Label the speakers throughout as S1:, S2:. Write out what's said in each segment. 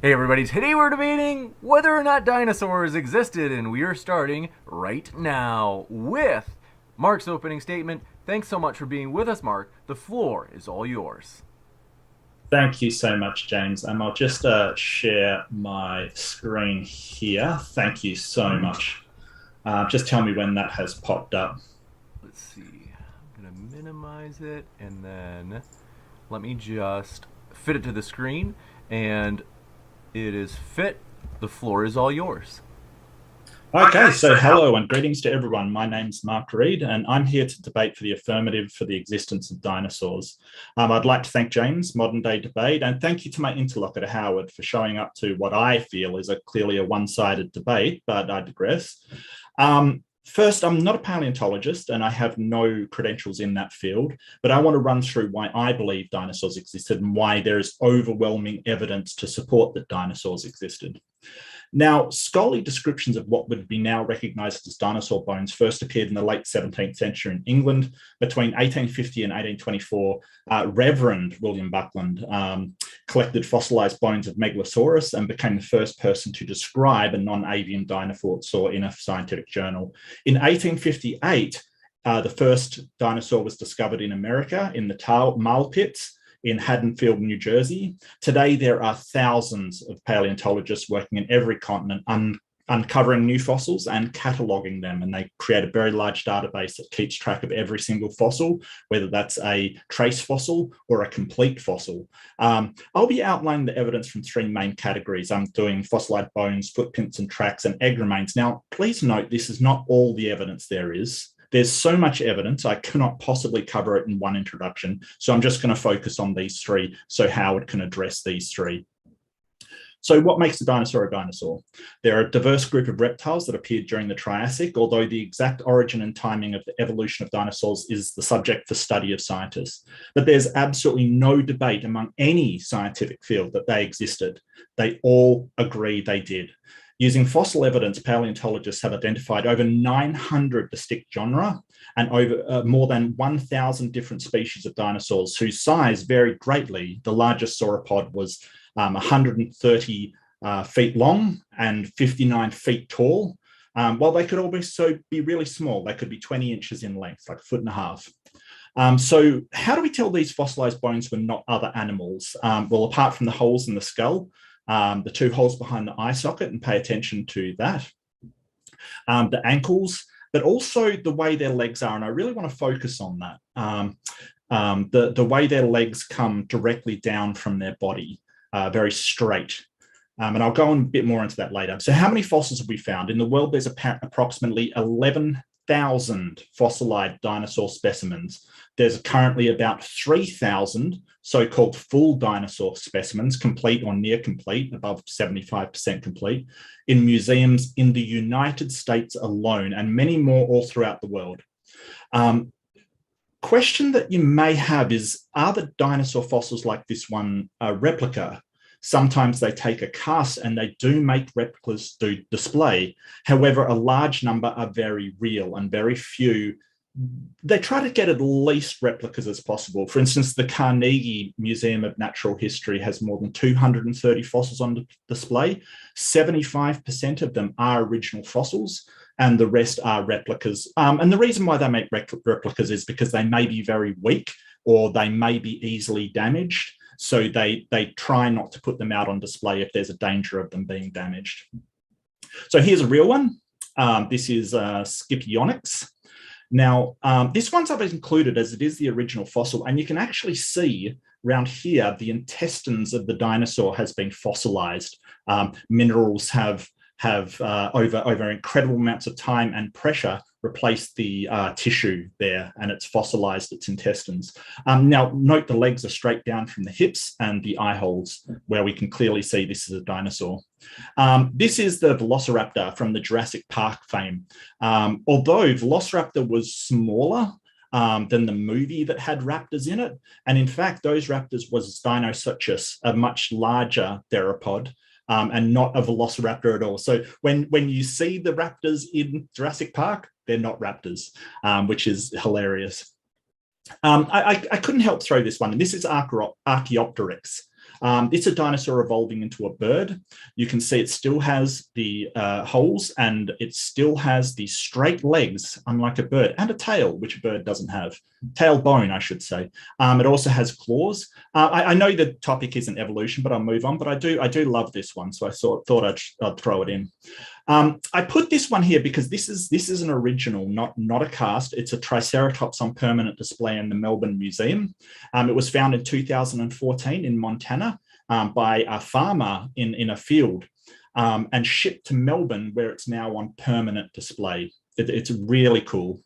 S1: Hey everybody, today we're debating whether or not dinosaurs existed, and we are starting right now with Mark's opening statement. Thanks so much for being with us, Mark. The floor is all yours.
S2: Thank you so much, James. I'll just share my screen here. Thank you so much. Just tell me when that has popped up.
S1: Let's see. I'm going to minimize it and then let me just fit it to the screen, and it is fit. The floor is all yours.
S2: Okay, so hello and greetings to everyone. My name's Mark Reid, and I'm here to debate for the affirmative for the existence of dinosaurs. I'd like to thank James, Modern Day Debate, and thank you to my interlocutor, Howard, for showing up to what I feel is clearly a one-sided debate, but I digress. First, I'm not a paleontologist and I have no credentials in that field, but I want to run through why I believe dinosaurs existed and why there is overwhelming evidence to support that dinosaurs existed. Now, scholarly descriptions of what would be now recognised as dinosaur bones first appeared in the late 17th century in England. Between 1850 and 1824, Reverend William Buckland collected fossilised bones of Megalosaurus and became the first person to describe a non-avian dinosaur in a scientific journal. In 1858, the first dinosaur was discovered in America in the Marl pits in Haddonfield, New Jersey. Today, there are thousands of paleontologists working in every continent uncovering new fossils and cataloguing them. And they create a very large database that keeps track of every single fossil, whether that's a trace fossil or a complete fossil. I'll be outlining the evidence from three main categories. I'm doing fossilized bones, footprints and tracks, and egg remains. Now, please note, this is not all the evidence there is. There's so much evidence, I cannot possibly cover it in one introduction. So I'm just going to focus on these three so Howard can address these three. So what makes a dinosaur? They're a diverse group of reptiles that appeared during the Triassic, although the exact origin and timing of the evolution of dinosaurs is the subject for study of scientists. But there's absolutely no debate among any scientific field that they existed. They all agree they did. Using fossil evidence, paleontologists have identified over 900 distinct genera and over more than 1,000 different species of dinosaurs whose size varied greatly. The largest sauropod was 130 feet long and 59 feet tall, while they could also be really small. They could be 20 inches in length, like a foot and a half. So how do we tell these fossilized bones were not other animals? Well, apart from the holes in the skull, the two holes behind the eye socket, and pay attention to that. The ankles, but also the way their legs are. And I really want to focus on that. The way their legs come directly down from their body, very straight. And I'll go on a bit more into that later. So how many fossils have we found? In the world, there's approximately 11,000 fossilized dinosaur specimens. There's currently about 3,000 so-called full dinosaur specimens, complete or near complete, above 75% complete, in museums in the United States alone, and many more all throughout the world. Question that you may have is, are the dinosaur fossils like this one a replica? Sometimes they take a cast and they do make replicas to display. However, a large number are very real and very few. They try to get at least replicas as possible. For instance, the Carnegie Museum of Natural History has more than 230 fossils on display. 75% of them are original fossils and the rest are replicas. And the reason why they make replicas is because they may be very weak or they may be easily damaged. So they try not to put them out on display if there's a danger of them being damaged. So here's a real one. This is Scipionyx. Now, this one's I've included as it is the original fossil, and you can actually see around here the intestines of the dinosaur has been fossilized. Minerals have over incredible amounts of time and pressure replaced the tissue there, and it's fossilized its intestines. Now, note the legs are straight down from the hips and the eye holes, where we can clearly see this is a dinosaur. This is the Velociraptor from the Jurassic Park fame. Although Velociraptor was smaller than the movie that had raptors in it, and in fact, those raptors was Dinosuchus, a much larger theropod, and not a velociraptor at all. So when you see the raptors in Jurassic Park, they're not raptors, which is hilarious. I couldn't help throw this one. And this is Archaeopteryx. It's a dinosaur evolving into a bird. You can see it still has the holes, and it still has the straight legs, unlike a bird, and a tail, which a bird doesn't have. Tailbone, I should say. It also has claws. I know the topic isn't evolution, but I'll move on. But I do love this one, so I thought I'd throw it in. I put this one here because this is an original, not a cast. It's a Triceratops on permanent display in the Melbourne Museum. It was found in 2014 in Montana by a farmer in a field and shipped to Melbourne, where it's now on permanent display. It's really cool.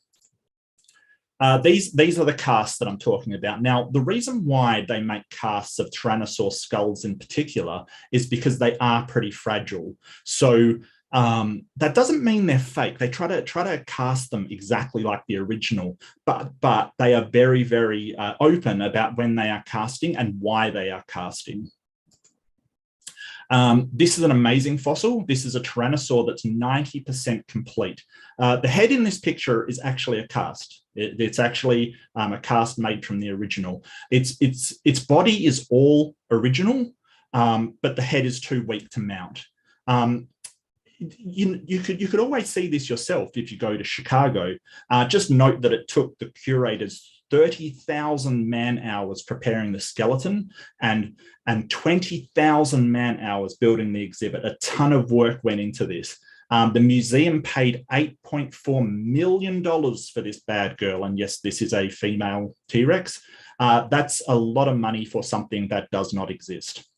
S2: These are the casts that I'm talking about. Now, the reason why they make casts of Tyrannosaur skulls in particular is because they are pretty fragile. So that doesn't mean they're fake. They try to cast them exactly like the original, but they are very, very open about when they are casting and why they are casting. This is an amazing fossil. This is a Tyrannosaur that's 90% complete. The head in this picture is actually a cast. It's actually a cast made from the original. Its body is all original, but the head is too weak to mount. You could always see this yourself if you go to Chicago. Just note that it took the curators 30,000 man-hours preparing the skeleton and 20,000 man-hours building the exhibit. A ton of work went into this. The museum paid $8.4 million for this bad girl. And yes, this is a female T-Rex. That's a lot of money for something that does not exist.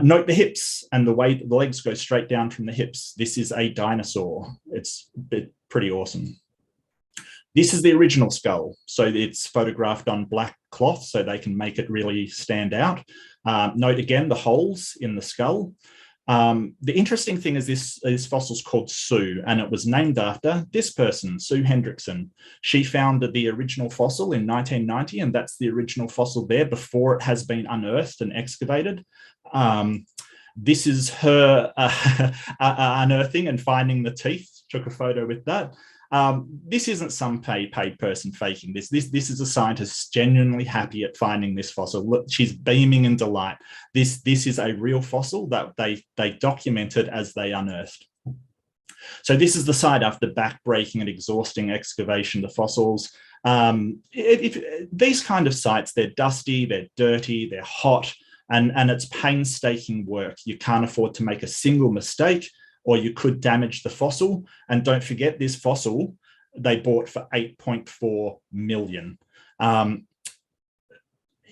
S2: Note the hips and the way the legs go straight down from the hips. This is a dinosaur. It's pretty awesome. This is the original skull. So it's photographed on black cloth so they can make it really stand out. Note again the holes in the skull. The interesting thing is this fossil's called Sue, and it was named after this person, Sue Hendrickson. She founded the original fossil in 1990, and that's the original fossil there before it has been unearthed and excavated. This is her unearthing and finding the teeth. Took a photo with that. This isn't some paid person faking this. This is a scientist genuinely happy at finding this fossil. Look, she's beaming in delight. This is a real fossil that they documented as they unearthed. So this is the site after back-breaking and exhausting excavation of the fossils. These kind of sites, they're dusty, they're dirty, they're hot, and it's painstaking work. You can't afford to make a single mistake, or you could damage the fossil. And don't forget, this fossil they bought for $8.4 million.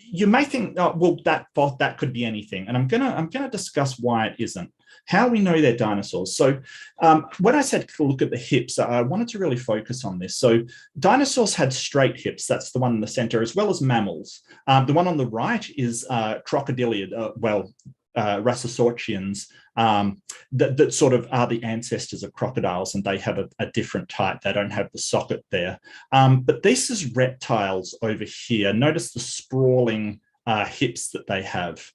S2: You may think, oh, well, that could be anything. And I'm gonna discuss why it isn't. How we know they're dinosaurs. So when I said look at the hips, I wanted to really focus on this. So dinosaurs had straight hips. That's the one in the center, as well as mammals. The one on the right is crocodiliid, Rhesusaurians, that sort of are the ancestors of crocodiles, and they have a different type. They don't have the socket there. But this is reptiles over here. Notice the sprawling hips that they have.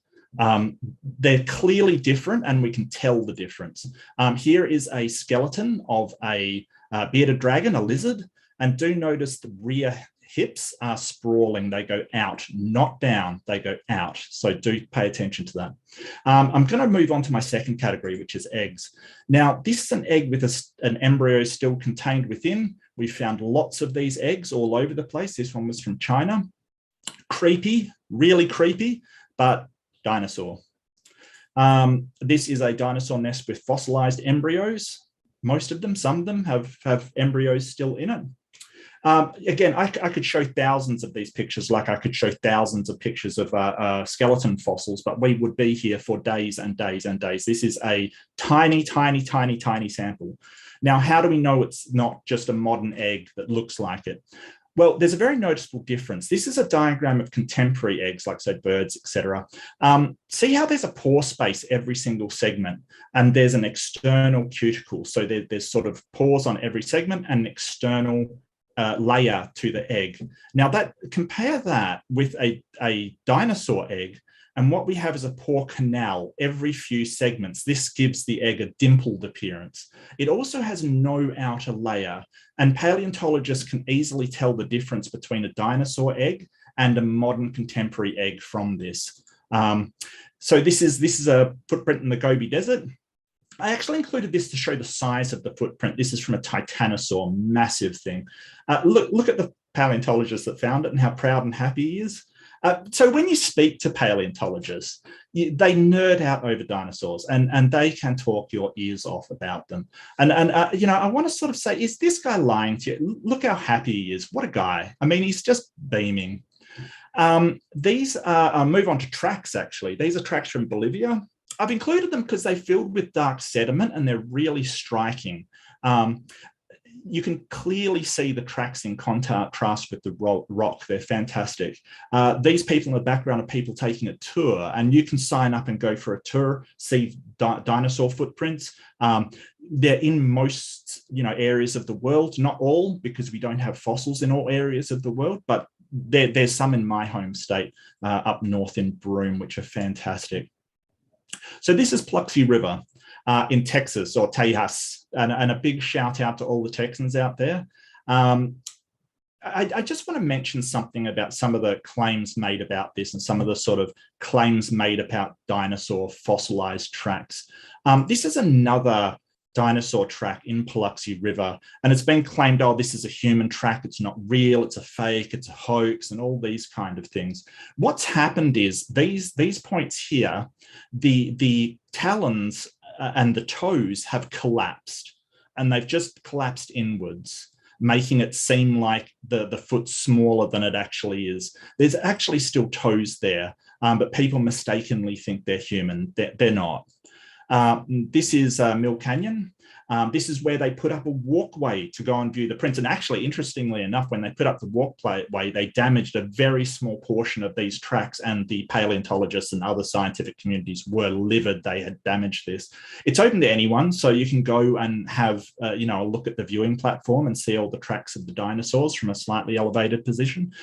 S2: They're clearly different, and we can tell the difference. Here is a skeleton of a bearded dragon, a lizard, and do notice the rear hips are sprawling. They go out, not down. They go out. So do pay attention to that. I'm going to move on to my second category, which is eggs. Now, this is an egg with an embryo still contained within. We found lots of these eggs all over the place. This one was from China. Creepy, really creepy, but dinosaur. This is a dinosaur nest with fossilized embryos. Most of them, some of them have embryos still in it. Again, I could show thousands of these pictures, like I could show thousands of pictures of skeleton fossils, but we would be here for days and days and days. This is a tiny, tiny, tiny, tiny sample. Now, how do we know it's not just a modern egg that looks like it? Well, there's a very noticeable difference. This is a diagram of contemporary eggs, like, say, birds, etc. See how there's a pore space every single segment, and there's an external cuticle. So there's sort of pores on every segment and an external layer to the egg. Now, compare that with a dinosaur egg, and what we have is a pore canal every few segments. This gives the egg a dimpled appearance. It also has no outer layer, and paleontologists can easily tell the difference between a dinosaur egg and a modern contemporary egg from this. So this is a footprint in the Gobi Desert. I actually included this to show the size of the footprint. This is from a Titanosaur, massive thing. Look at the paleontologist that found it and how proud and happy he is. So when you speak to paleontologists, they nerd out over dinosaurs and they can talk your ears off about them. And I want to sort of say, is this guy lying to you? Look how happy he is. What a guy. I mean, he's just beaming. These are, move on to tracks, actually. These are tracks from Bolivia. I've included them because they're filled with dark sediment and they're really striking. You can clearly see the tracks in contrast with the rock. They're fantastic. These people in the background are people taking a tour, and you can sign up and go for a tour, see dinosaur footprints. They're in most areas of the world, not all, because we don't have fossils in all areas of the world, but there's some in my home state up north in Broome, which are fantastic. So this is Paluxy River in Texas, or Tejas, and a big shout out to all the Texans out there. I just want to mention something about some of the claims made about this and some of the sort of claims made about dinosaur fossilized tracks. This is another dinosaur track in Paluxy River, and it's been claimed, oh, this is a human track, it's not real, it's a fake, it's a hoax, and all these kind of things. What's happened is these points here, the talons and the toes have collapsed, and they've just collapsed inwards, making it seem like the foot's smaller than it actually is. There's actually still toes there, but people mistakenly think they're human. They're not. This is Mill Canyon. This is where they put up a walkway to go and view the prints. And actually, interestingly enough, when they put up the walkway, they damaged a very small portion of these tracks, and the paleontologists and other scientific communities were livid they had damaged this. It's open to anyone, so you can go and have a look at the viewing platform and see all the tracks of the dinosaurs from a slightly elevated position.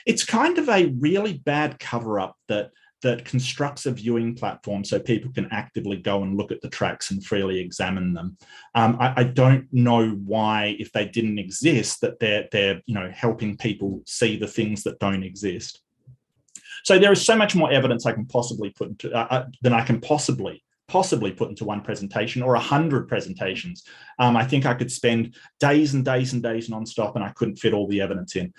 S2: It's kind of a really bad cover-up that constructs a viewing platform so people can actively go and look at the tracks and freely examine them. I don't know why, if they didn't exist, that they're helping people see the things that don't exist. So there is so much more evidence I can possibly put into than I can possibly put into one presentation or 100 presentations. I think I could spend days and days and days nonstop, and I couldn't fit all the evidence in.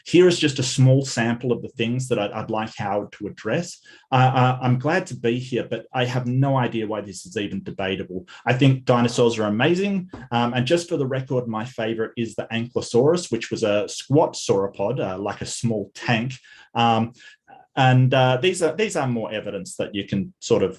S2: Here is just a small sample of the things that I'd like Howard to address. I'm glad to be here, but I have no idea why this is even debatable. I think dinosaurs are amazing. And just for the record, my favorite is the Ankylosaurus, which was a squat sauropod, like a small tank. And these are more evidence that you can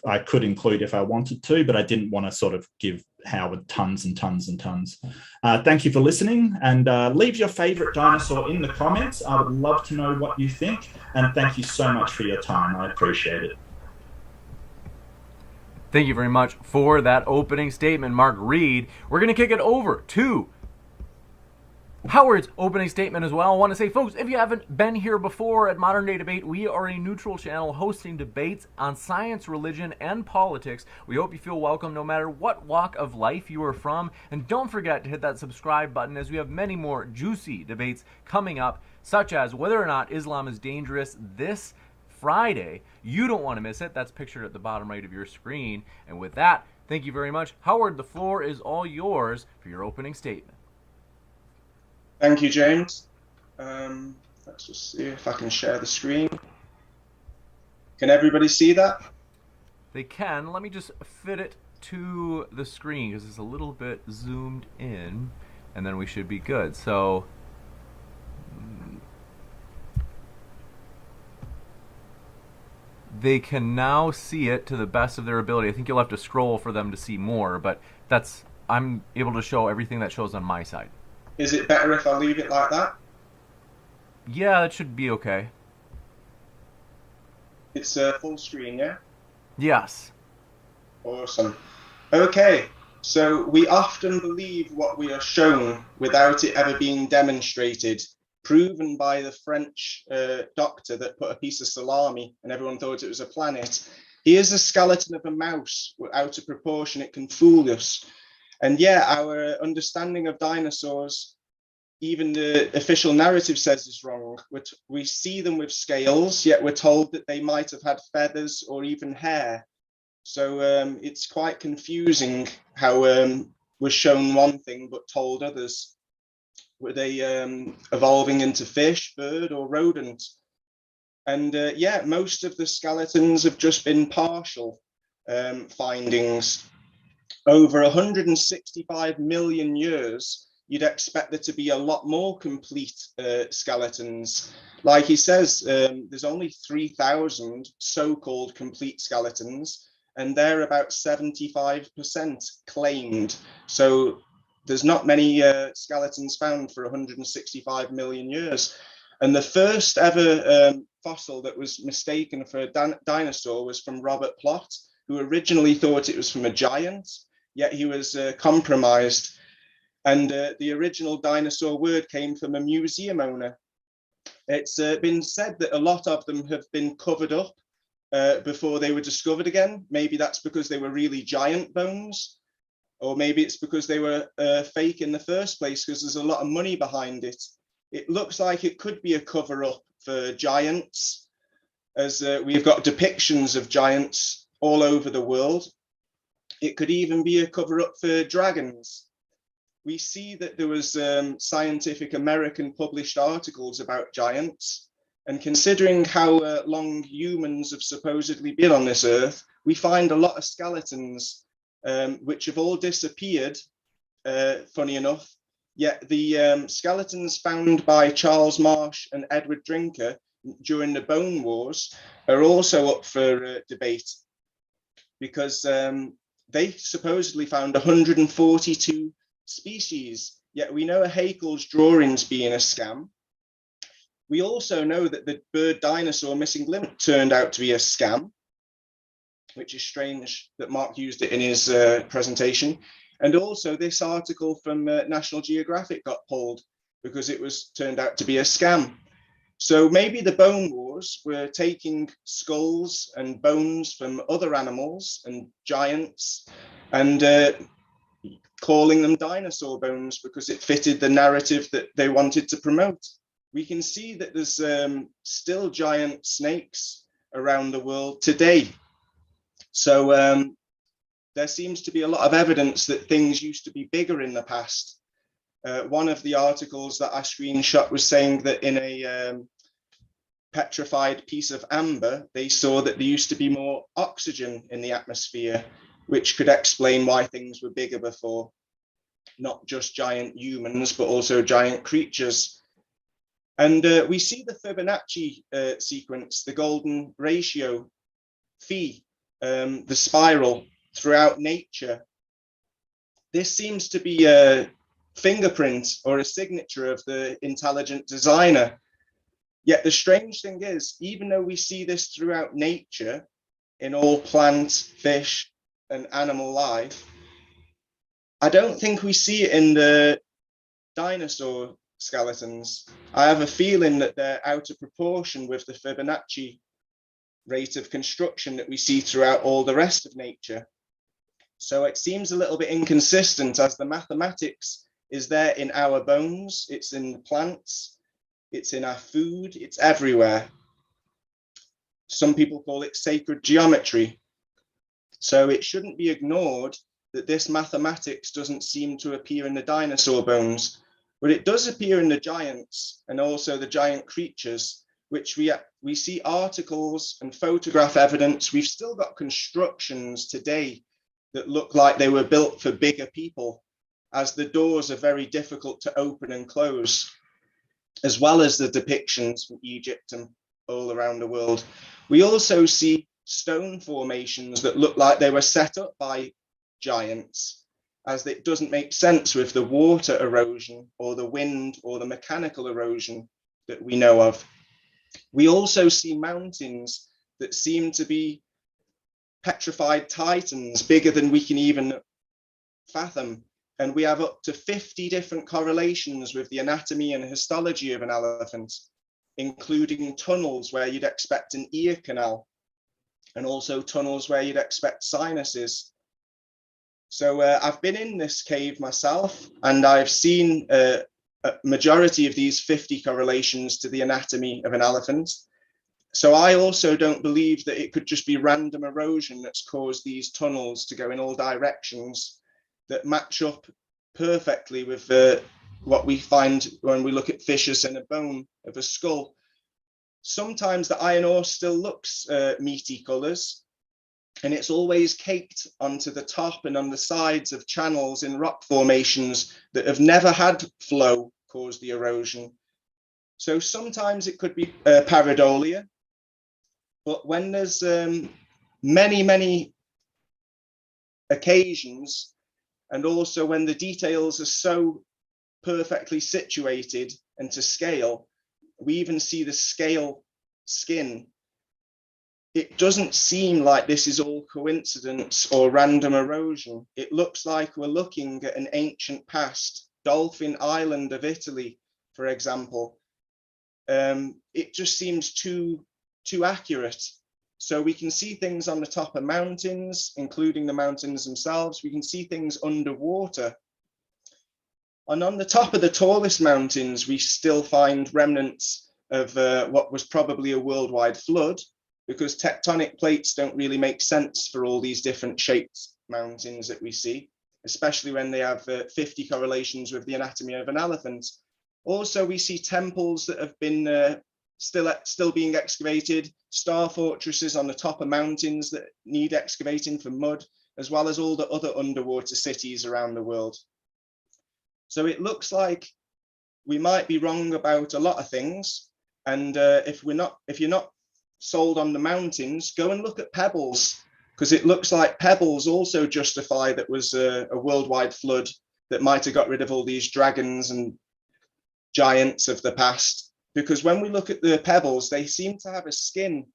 S2: I could include if I wanted to, but I didn't want to sort of give Howard tons and tons and tons. Thank you for listening, and leave your favorite dinosaur in the comments. I would love to know what you think, and thank you so much for your time. I appreciate it.
S1: Thank you very much for that opening statement, Mark Reid. We're going to kick it over to Howard's opening statement as well. I want to say, folks, if you haven't been here before at Modern Day Debate, we are a neutral channel hosting debates on science, religion, and politics. We hope you feel welcome no matter what walk of life you are from. And don't forget to hit that subscribe button, as we have many more juicy debates coming up, such as whether or not Islam is dangerous this Friday. You don't want to miss it. That's pictured at the bottom right of your screen. And with that, thank you very much. Howard, the floor is all yours for your opening statement.
S3: Thank you, James. Let's just see if I can share the screen. Can everybody see that?
S1: They can. Let me just fit it to the screen because it's a little bit zoomed in, and then we should be good. So they can now see it to the best of their ability. I think you'll have to scroll for them to see more, but I'm able to show everything that shows on my side.
S3: Is it better if I leave it like that?
S1: Yeah, that should be okay.
S3: It's full screen, yeah?
S1: Yes.
S3: Awesome. Okay, so we often believe what we are shown without it ever being demonstrated, proven by the French doctor that put a piece of salami and everyone thought it was a planet. Here's a skeleton of a mouse out of proportion. It can fool us. And yeah, our understanding of dinosaurs even the official narrative says is wrong. We see them with scales, yet we're told that they might have had feathers or even hair. So it's quite confusing how we're shown one thing but told others. Were they evolving into fish, bird, or rodent? And yeah, most of the skeletons have just been partial findings. Over 165 million years, you'd expect there to be a lot more complete skeletons. Like he says, there's only 3,000 so-called complete skeletons, and they're about 75% claimed. So there's not many skeletons found for 165 million years. And the first ever fossil that was mistaken for a dinosaur was from Robert Plot, who originally thought it was from a giant, yet he was compromised. And the original dinosaur word came from a museum owner. It's been said that a lot of them have been covered up before they were discovered again. Maybe that's because they were really giant bones, or maybe it's because they were fake in the first place, because there's a lot of money behind it. It looks like it could be a cover-up for giants, as we've got depictions of giants all over the world. It could even be a cover-up for dragons. We see that there was Scientific American published articles about giants, and considering how long humans have supposedly been on this earth, we find a lot of skeletons which have all disappeared, funny enough. Yet the skeletons found by Charles Marsh and Edward Drinker during the Bone Wars are also up for debate, because they supposedly found 142 species, yet we know Haeckel's drawings being a scam. We also know that the bird dinosaur missing limb turned out to be a scam, which is strange that Mark used it in his presentation. And also this article from National Geographic got pulled because it was turned out to be a scam. So maybe the Bone Wars were taking skulls and bones from other animals and giants and calling them dinosaur bones because it fitted the narrative that they wanted to promote. We can see that there's still giant snakes around the world today. So there seems to be a lot of evidence that things used to be bigger in the past. One of the articles that I screenshot was saying that in a petrified piece of amber, they saw that there used to be more oxygen in the atmosphere, which could explain why things were bigger before. Not just giant humans, but also giant creatures. And we see the Fibonacci sequence, the golden ratio, phi, the spiral, throughout nature. This seems to be a fingerprint or a signature of the intelligent designer. Yet the strange thing is, even though we see this throughout nature, in all plant, fish, and animal life, I don't think we see it in the dinosaur skeletons. I have a feeling that they're out of proportion with the Fibonacci rate of construction that we see throughout all the rest of nature. So it seems a little bit inconsistent, as the mathematics is there in our bones, it's in the plants, it's in our food, it's everywhere. Some people call it sacred geometry. So it shouldn't be ignored that this mathematics doesn't seem to appear in the dinosaur bones, but it does appear in the giants and also the giant creatures, which we see articles and photograph evidence. We've still got constructions today that look like they were built for bigger people, as the doors are very difficult to open and close, as well as the depictions from Egypt and all around the world. We also see stone formations that look like they were set up by giants, as it doesn't make sense with the water erosion or the wind or the mechanical erosion that we know of. We also see mountains that seem to be petrified titans, bigger than we can even fathom. And we have up to 50 different correlations with the anatomy and histology of an elephant, including tunnels where you'd expect an ear canal, and also tunnels where you'd expect sinuses. So I've been in this cave myself, and I've seen a a majority of these 50 correlations to the anatomy of an elephant. So I also don't believe that it could just be random erosion that's caused these tunnels to go in all directions that match up perfectly with what we find when we look at fissures in a bone of a skull. Sometimes the iron ore still looks meaty colours, and it's always caked onto the top and on the sides of channels in rock formations that have never had flow cause the erosion. So sometimes it could be pareidolia, but when there's many occasions, and also when the details are so perfectly situated and to scale, we even see the scale skin, it doesn't seem like this is all coincidence or random erosion. It looks like we're looking at an ancient past, Dolphin Island of Italy, for example. It just seems too accurate. So we can see things on the top of mountains, including the mountains themselves. We can see things underwater. And on the top of the tallest mountains, we still find remnants of what was probably a worldwide flood, because tectonic plates don't really make sense for all these different shaped mountains that we see, especially when they have 50 correlations with the anatomy of an elephant. Also, we see temples that have been still being excavated, star fortresses on the top of mountains that need excavating for mud, as well as all the other underwater cities around the world. So it looks like we might be wrong about a lot of things. And if you're not sold on the mountains, go and look at pebbles, because it looks like pebbles also justify that was a worldwide flood that might have got rid of all these dragons and giants of the past. Because when we look at the pebbles, they seem to have a skin,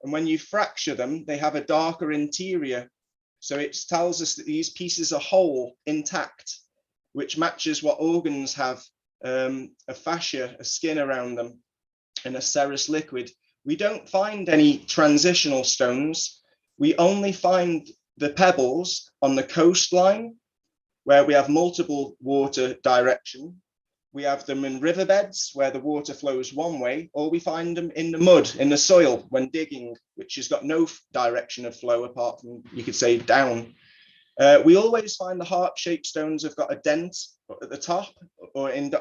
S3: and when you fracture them, they have a darker interior. So it tells us that these pieces are whole, intact, which matches what organs have, a fascia, a skin around them, and a serous liquid. We don't find any transitional stones. We only find the pebbles on the coastline, where we have multiple water direction. We have them in riverbeds where the water flows one way, or we find them in the mud, in the soil when digging, which has got no direction of flow apart from, you could say, down. We always find the heart-shaped stones have got a dent at the top, or in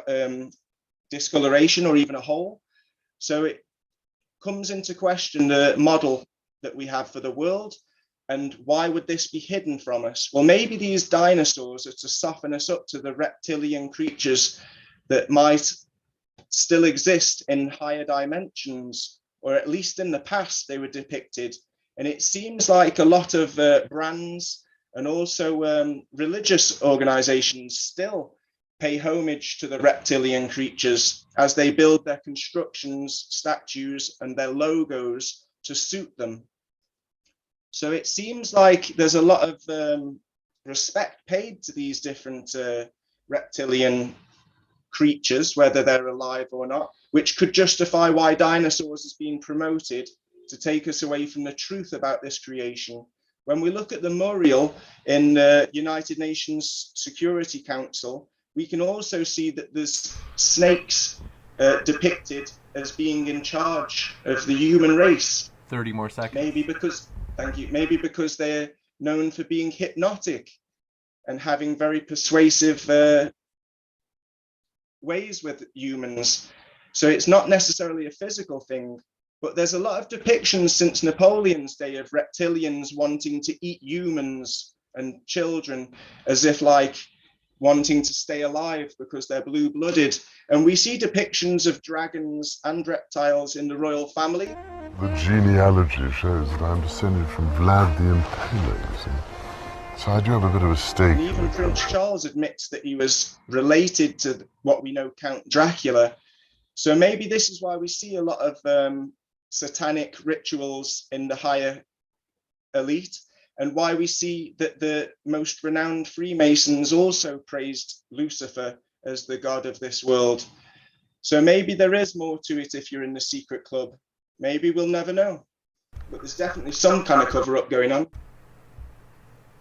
S3: discoloration, or even a hole. So it comes into question the model that we have for the world, and why would this be hidden from us? Well, maybe these dinosaurs are to soften us up to the reptilian creatures that might still exist in higher dimensions, or at least in the past they were depicted. And it seems like a lot of brands and also religious organizations still pay homage to the reptilian creatures as they build their constructions, statues, and their logos to suit them. So it seems like there's a lot of respect paid to these different reptilian creatures, whether they're alive or not, which could justify why dinosaurs is being promoted to take us away from the truth about this creation. When we look at the memorial in the United Nations Security Council, we can also see that there's snakes depicted as being in charge of the human race.
S1: 30 more seconds.
S3: Maybe because they're known for being hypnotic and having very persuasive ways with humans. So it's not necessarily a physical thing, but there's a lot of depictions since Napoleon's day of reptilians wanting to eat humans and children, as if like wanting to stay alive because they're blue-blooded. And we see depictions of dragons and reptiles in the royal family.
S4: The genealogy shows that I'm descended from Vlad the Impaler, so I do have a bit of a stake.
S3: And even Prince Charles admits that he was related to what we know Count Dracula. So maybe this is why we see a lot of satanic rituals in the higher elite, and why we see that the most renowned Freemasons also praised Lucifer as the god of this world. So maybe there is more to it if you're in the secret club. Maybe we'll never know. But there's definitely some kind of cover-up going on.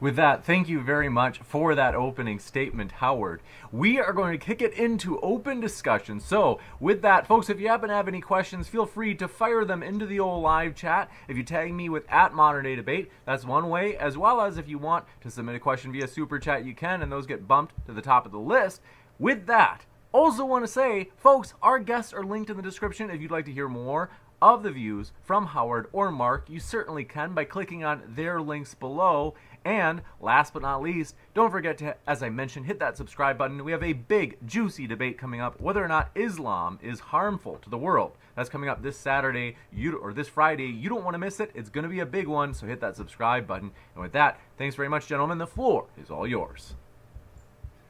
S1: With that, thank you very much for that opening statement, Howard. We are going to kick it into open discussion. So, with that, folks, if you happen to have any questions, feel free to fire them into the old live chat. If you tag me with @ModernDayDebate, that's one way, as well as if you want to submit a question via Super Chat, you can, and those get bumped to the top of the list. With that, also want to say, folks, our guests are linked in the description if you'd like to hear more of the views from Howard or Mark. You certainly can by clicking on their links below. And last but not least, don't forget to, as I mentioned, hit that subscribe button. We have a big, juicy debate coming up whether or not Islam is harmful to the world. That's coming up this Saturday, or this Friday. You don't want to miss it. It's going to be a big one, so hit that subscribe button. And with that, thanks very much, gentlemen. The floor is all yours.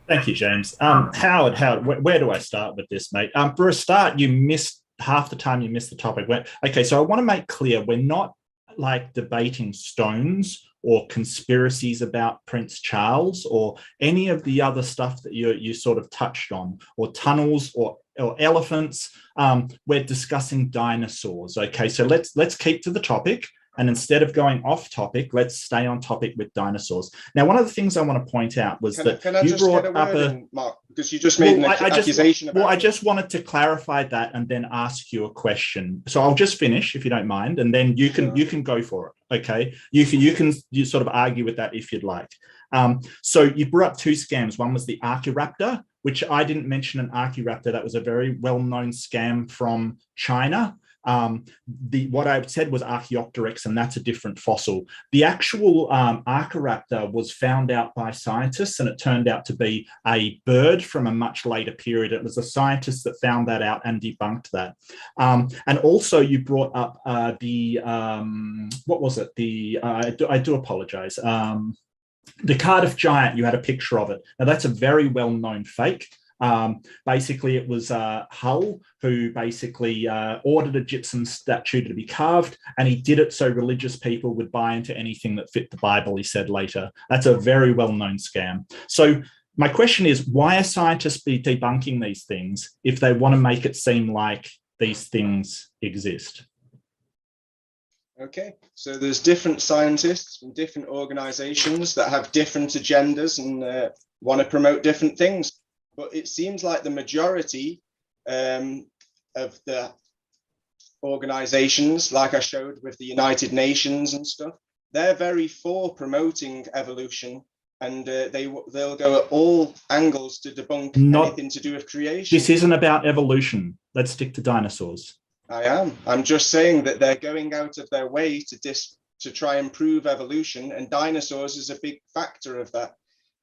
S2: Thank you, James. Howard, where do I start with this, mate? For a start, you missed half the time. You missed the topic. Okay, so I want to make clear we're not like debating stones or conspiracies about Prince Charles or any of the other stuff that you sort of touched on, or tunnels or elephants. We're discussing dinosaurs. Okay, so let's keep to the topic. And instead of going off topic, let's stay on topic with dinosaurs. Now, one of the things I want to point out was that you brought up
S3: Mark, because you just made an accusation about
S2: I just wanted to clarify that and then ask you a question. So I'll just finish, if you don't mind, and then you can go for it. Okay, you can sort of argue with that if you'd like. So you brought up two scams. One was the Archaeoraptor, which I didn't mention an Archaeoraptor. That was a very well-known scam from China. What I said was Archaeopteryx, and that's a different fossil. The actual Archaeoraptor was found out by scientists, and it turned out to be a bird from a much later period. It was a scientist that found that out and debunked that. And also you brought up what was it? I do apologize. The Cardiff Giant, you had a picture of it. Now, that's a very well-known fake. Basically, it was Hull who basically ordered a gypsum statue to be carved, and he did it so religious people would buy into anything that fit the Bible, he said later. That's a very well-known scam. So my question is, why are scientists debunking these things if they want to make it seem like these things exist?
S3: Okay, so there's different scientists from different organizations that have different agendas and want to promote different things. But it seems like the majority of the organizations, like I showed with the United Nations and stuff, they're very for promoting evolution, and they'll go at all angles to debunk anything to do with creation.
S2: This isn't about evolution. Let's stick to dinosaurs.
S3: I'm just saying that they're going out of their way to try and prove evolution, and dinosaurs is a big factor of that.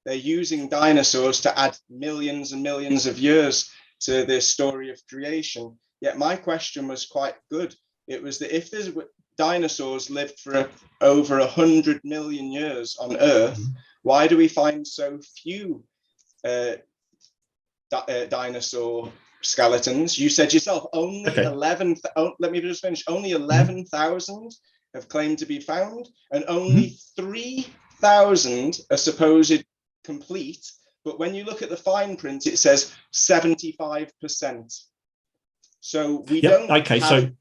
S3: They're using dinosaurs to add millions and millions of years to this story of creation. Yet my question was quite good. It was that if there's dinosaurs lived for over 100 million years on Earth, why do we find so few dinosaur skeletons? You said yourself, only 11. Let me just finish. Only 11,000 have claimed to be found, and only 3,000 are supposed complete. But when you look at the fine print, it says 75%. So we don't have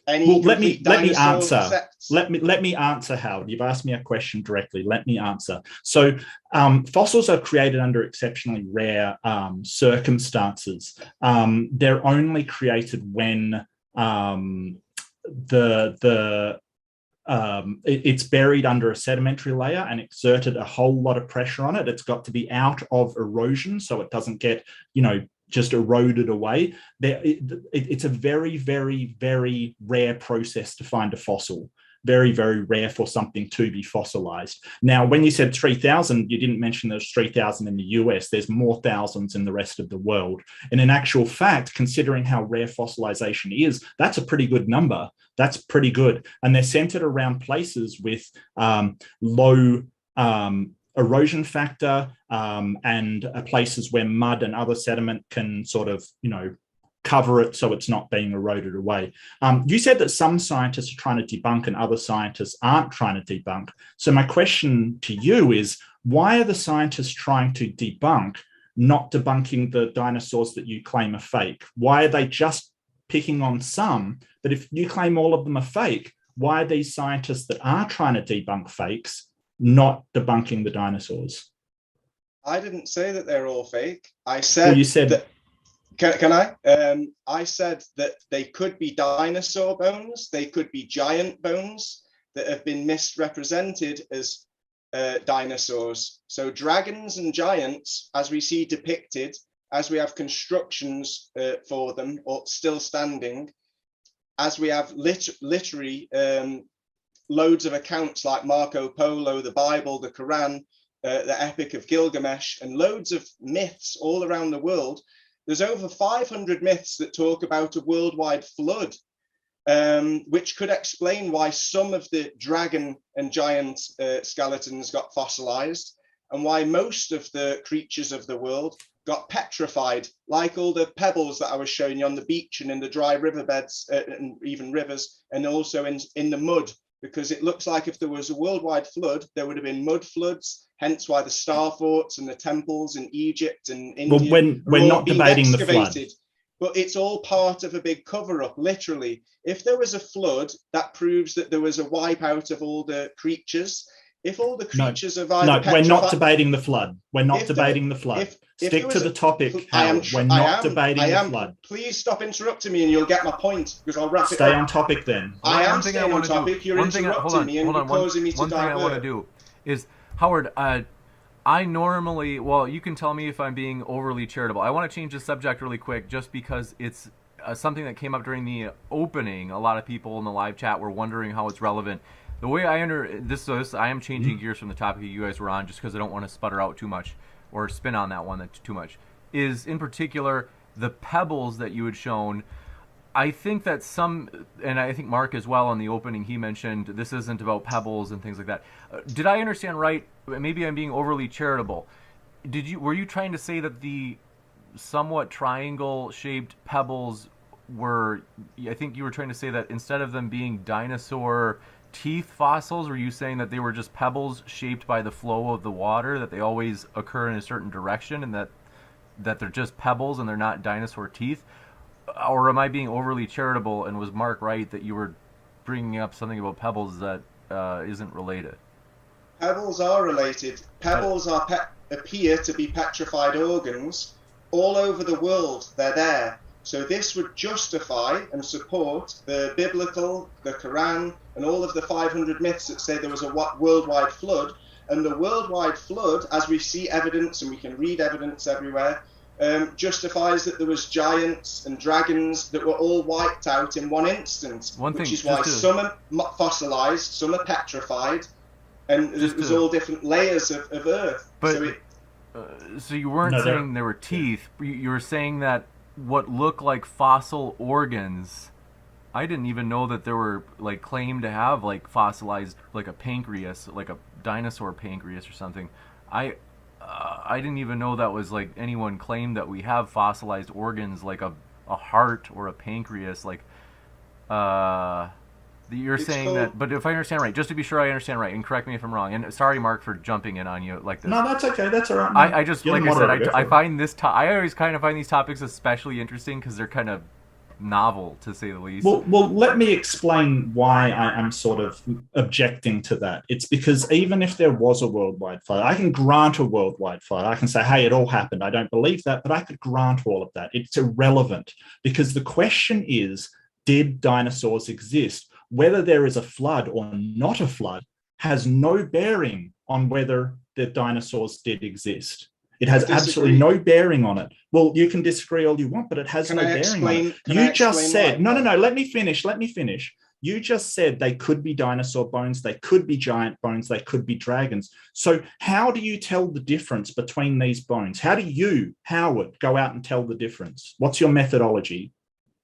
S3: any.
S2: Let me answer. Sets. Let me answer, Howard. You've asked me a question directly. Let me answer. So fossils are created under exceptionally rare circumstances. They're only created when it's buried under a sedimentary layer and exerted a whole lot of pressure on it. It's got to be out of erosion so it doesn't get, just eroded away. It's a very, very, very rare process to find a fossil. Very, very rare for something to be fossilized. Now, when you said 3,000, you didn't mention there's 3,000 in the US. There's more thousands in the rest of the world. And in actual fact, considering how rare fossilization is, that's a pretty good number. That's pretty good. And they're centered around places with low erosion factor and places where mud and other sediment can sort of, cover it so it's not being eroded away. You said that some scientists are trying to debunk and other scientists aren't trying to debunk. So my question to you is, why are the scientists trying to debunk, not debunking the dinosaurs that you claim are fake? Why are they just picking on some? But if you claim all of them are fake, why are these scientists that are trying to debunk fakes not debunking the dinosaurs.
S3: I didn't say that they're all fake. I said,
S2: well, you said
S3: that. Can I? I said that they could be dinosaur bones, they could be giant bones that have been misrepresented as dinosaurs. So dragons and giants, as we see depicted, as we have constructions for them or still standing, as we have literary loads of accounts like Marco Polo, the Bible, the Quran, the Epic of Gilgamesh, and loads of myths all around the world. There's over 500 myths that talk about a worldwide flood, which could explain why some of the dragon and giant skeletons got fossilized and why most of the creatures of the world got petrified, like all the pebbles that I was showing you on the beach and in the dry riverbeds and even rivers, and also in the mud, because it looks like if there was a worldwide flood, there would have been mud floods, hence why the star forts and the temples in Egypt and India.
S2: Well, when we're not debating the flood.
S3: But it's all part of a big cover-up, literally. If there was a flood, that proves that there was a wipeout of all the creatures. If all the creatures have either
S2: we're not debating the flood. We're not debating the flood. Stick to the topic, Howard. We're not debating the flood.
S3: Please stop interrupting me and you'll get my point, because I'll wrap it up.
S2: Stay on topic then.
S3: I am staying on topic. You're interrupting me and you're causing me to divert.
S1: One thing I want to do is, Howard, I normally, well, you can tell me if I'm being overly charitable. I want to change the subject really quick just because it's something that came up during the opening. A lot of people in the live chat were wondering how it's relevant. The way I I am changing gears from the topic you guys were on just because I don't want to sputter out too much or spin on that one that's too much, is in particular the pebbles that you had shown. I think that and I think Mark as well in the opening, he mentioned this isn't about pebbles and things like that. Did I understand right? Maybe I'm being overly charitable. Were you trying to say that the somewhat triangle-shaped pebbles were, I think you were trying to say that instead of them being dinosaur teeth fossils, were you saying that they were just pebbles shaped by the flow of the water, that they always occur in a certain direction, and that they're just pebbles and they're not dinosaur teeth? Or am I being overly charitable, and was Mark right that you were bringing up something about pebbles that isn't related?
S3: Pebbles are related. Pebbles appear to be petrified organs all over the world. They're there. So this would justify and support the biblical, the Quran, and all of the 500 myths that say there was a worldwide flood. And the worldwide flood, as we see evidence, and we can read evidence everywhere, justifies that there was giants and dragons that were all wiped out in one instant, which is why some are fossilized, some are petrified, and there's all different layers of earth.
S1: But, so you weren't saying there were teeth, you were saying that what look like fossil organs, I didn't even know that there were like claimed to have like fossilized, like a pancreas, like a dinosaur pancreas or something. I didn't even know that was like anyone claimed that we have fossilized organs like a heart or a pancreas. Like you're saying that, but if I understand right, just to be sure I understand right, and correct me if I'm wrong, and sorry Mark for jumping in on you like this.
S2: No, that's okay, that's all right.
S1: I just, like I said, I find this I always kind of find these topics especially interesting because they're kind of novel, to say the least.
S2: Well, let me explain why I am sort of objecting to that. It's because even if there was a worldwide flood, I can grant a worldwide flood. I can say, hey, it all happened. I don't believe that, but I could grant all of that. It's irrelevant because the question is, did dinosaurs exist? Whether there is a flood or not a flood has no bearing on whether the dinosaurs did exist. It has absolutely no bearing on it. Well, you can disagree all you want, but it has no bearing on it. You just said, no, let me finish. You just said they could be dinosaur bones, they could be giant bones, they could be dragons. So how do you tell the difference between these bones? How do you, Howard, go out and tell the difference? What's your methodology?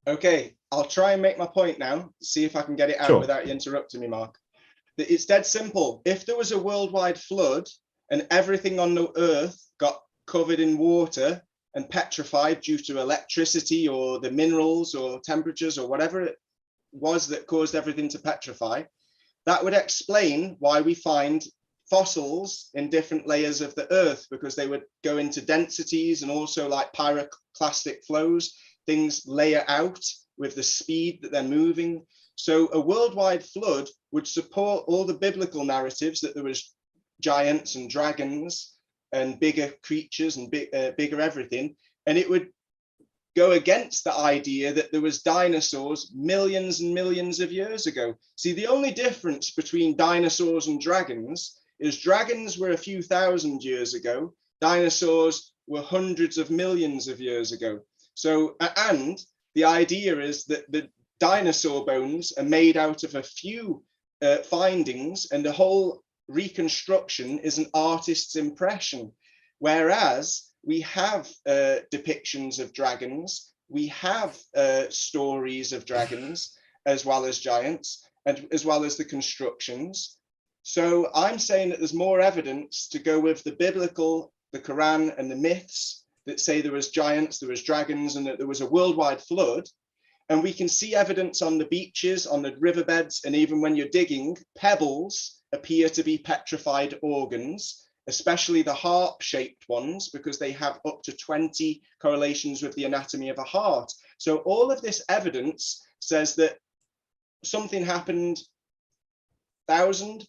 S3: Okay, I'll try and make my point now, see if I can get it out without you interrupting me, Mark. It's dead simple. If there was a worldwide flood and everything on the earth got covered in water and petrified due to electricity or the minerals or temperatures or whatever it was that caused everything to petrify, that would explain why we find fossils in different layers of the earth, because they would go into densities and also like pyroclastic flows, things layer out with the speed that they're moving. So a worldwide flood would support all the biblical narratives that there was giants and dragons and bigger creatures and bigger everything. And it would go against the idea that there was dinosaurs millions and millions of years ago. See, the only difference between dinosaurs and dragons is dragons were a few thousand years ago, dinosaurs were hundreds of millions of years ago. So, and the idea is that the dinosaur bones are made out of a few findings, and the whole reconstruction is an artist's impression. Whereas we have depictions of dragons, we have stories of dragons, as well as giants, and as well as the constructions. So I'm saying that there's more evidence to go with the biblical, the Quran, and the myths that say there was giants, there was dragons, and that there was a worldwide flood. And we can see evidence on the beaches, on the riverbeds, and even when you're digging, pebbles appear to be petrified organs, especially the harp-shaped ones, because they have up to 20 correlations with the anatomy of a heart. So all of this evidence says that something happened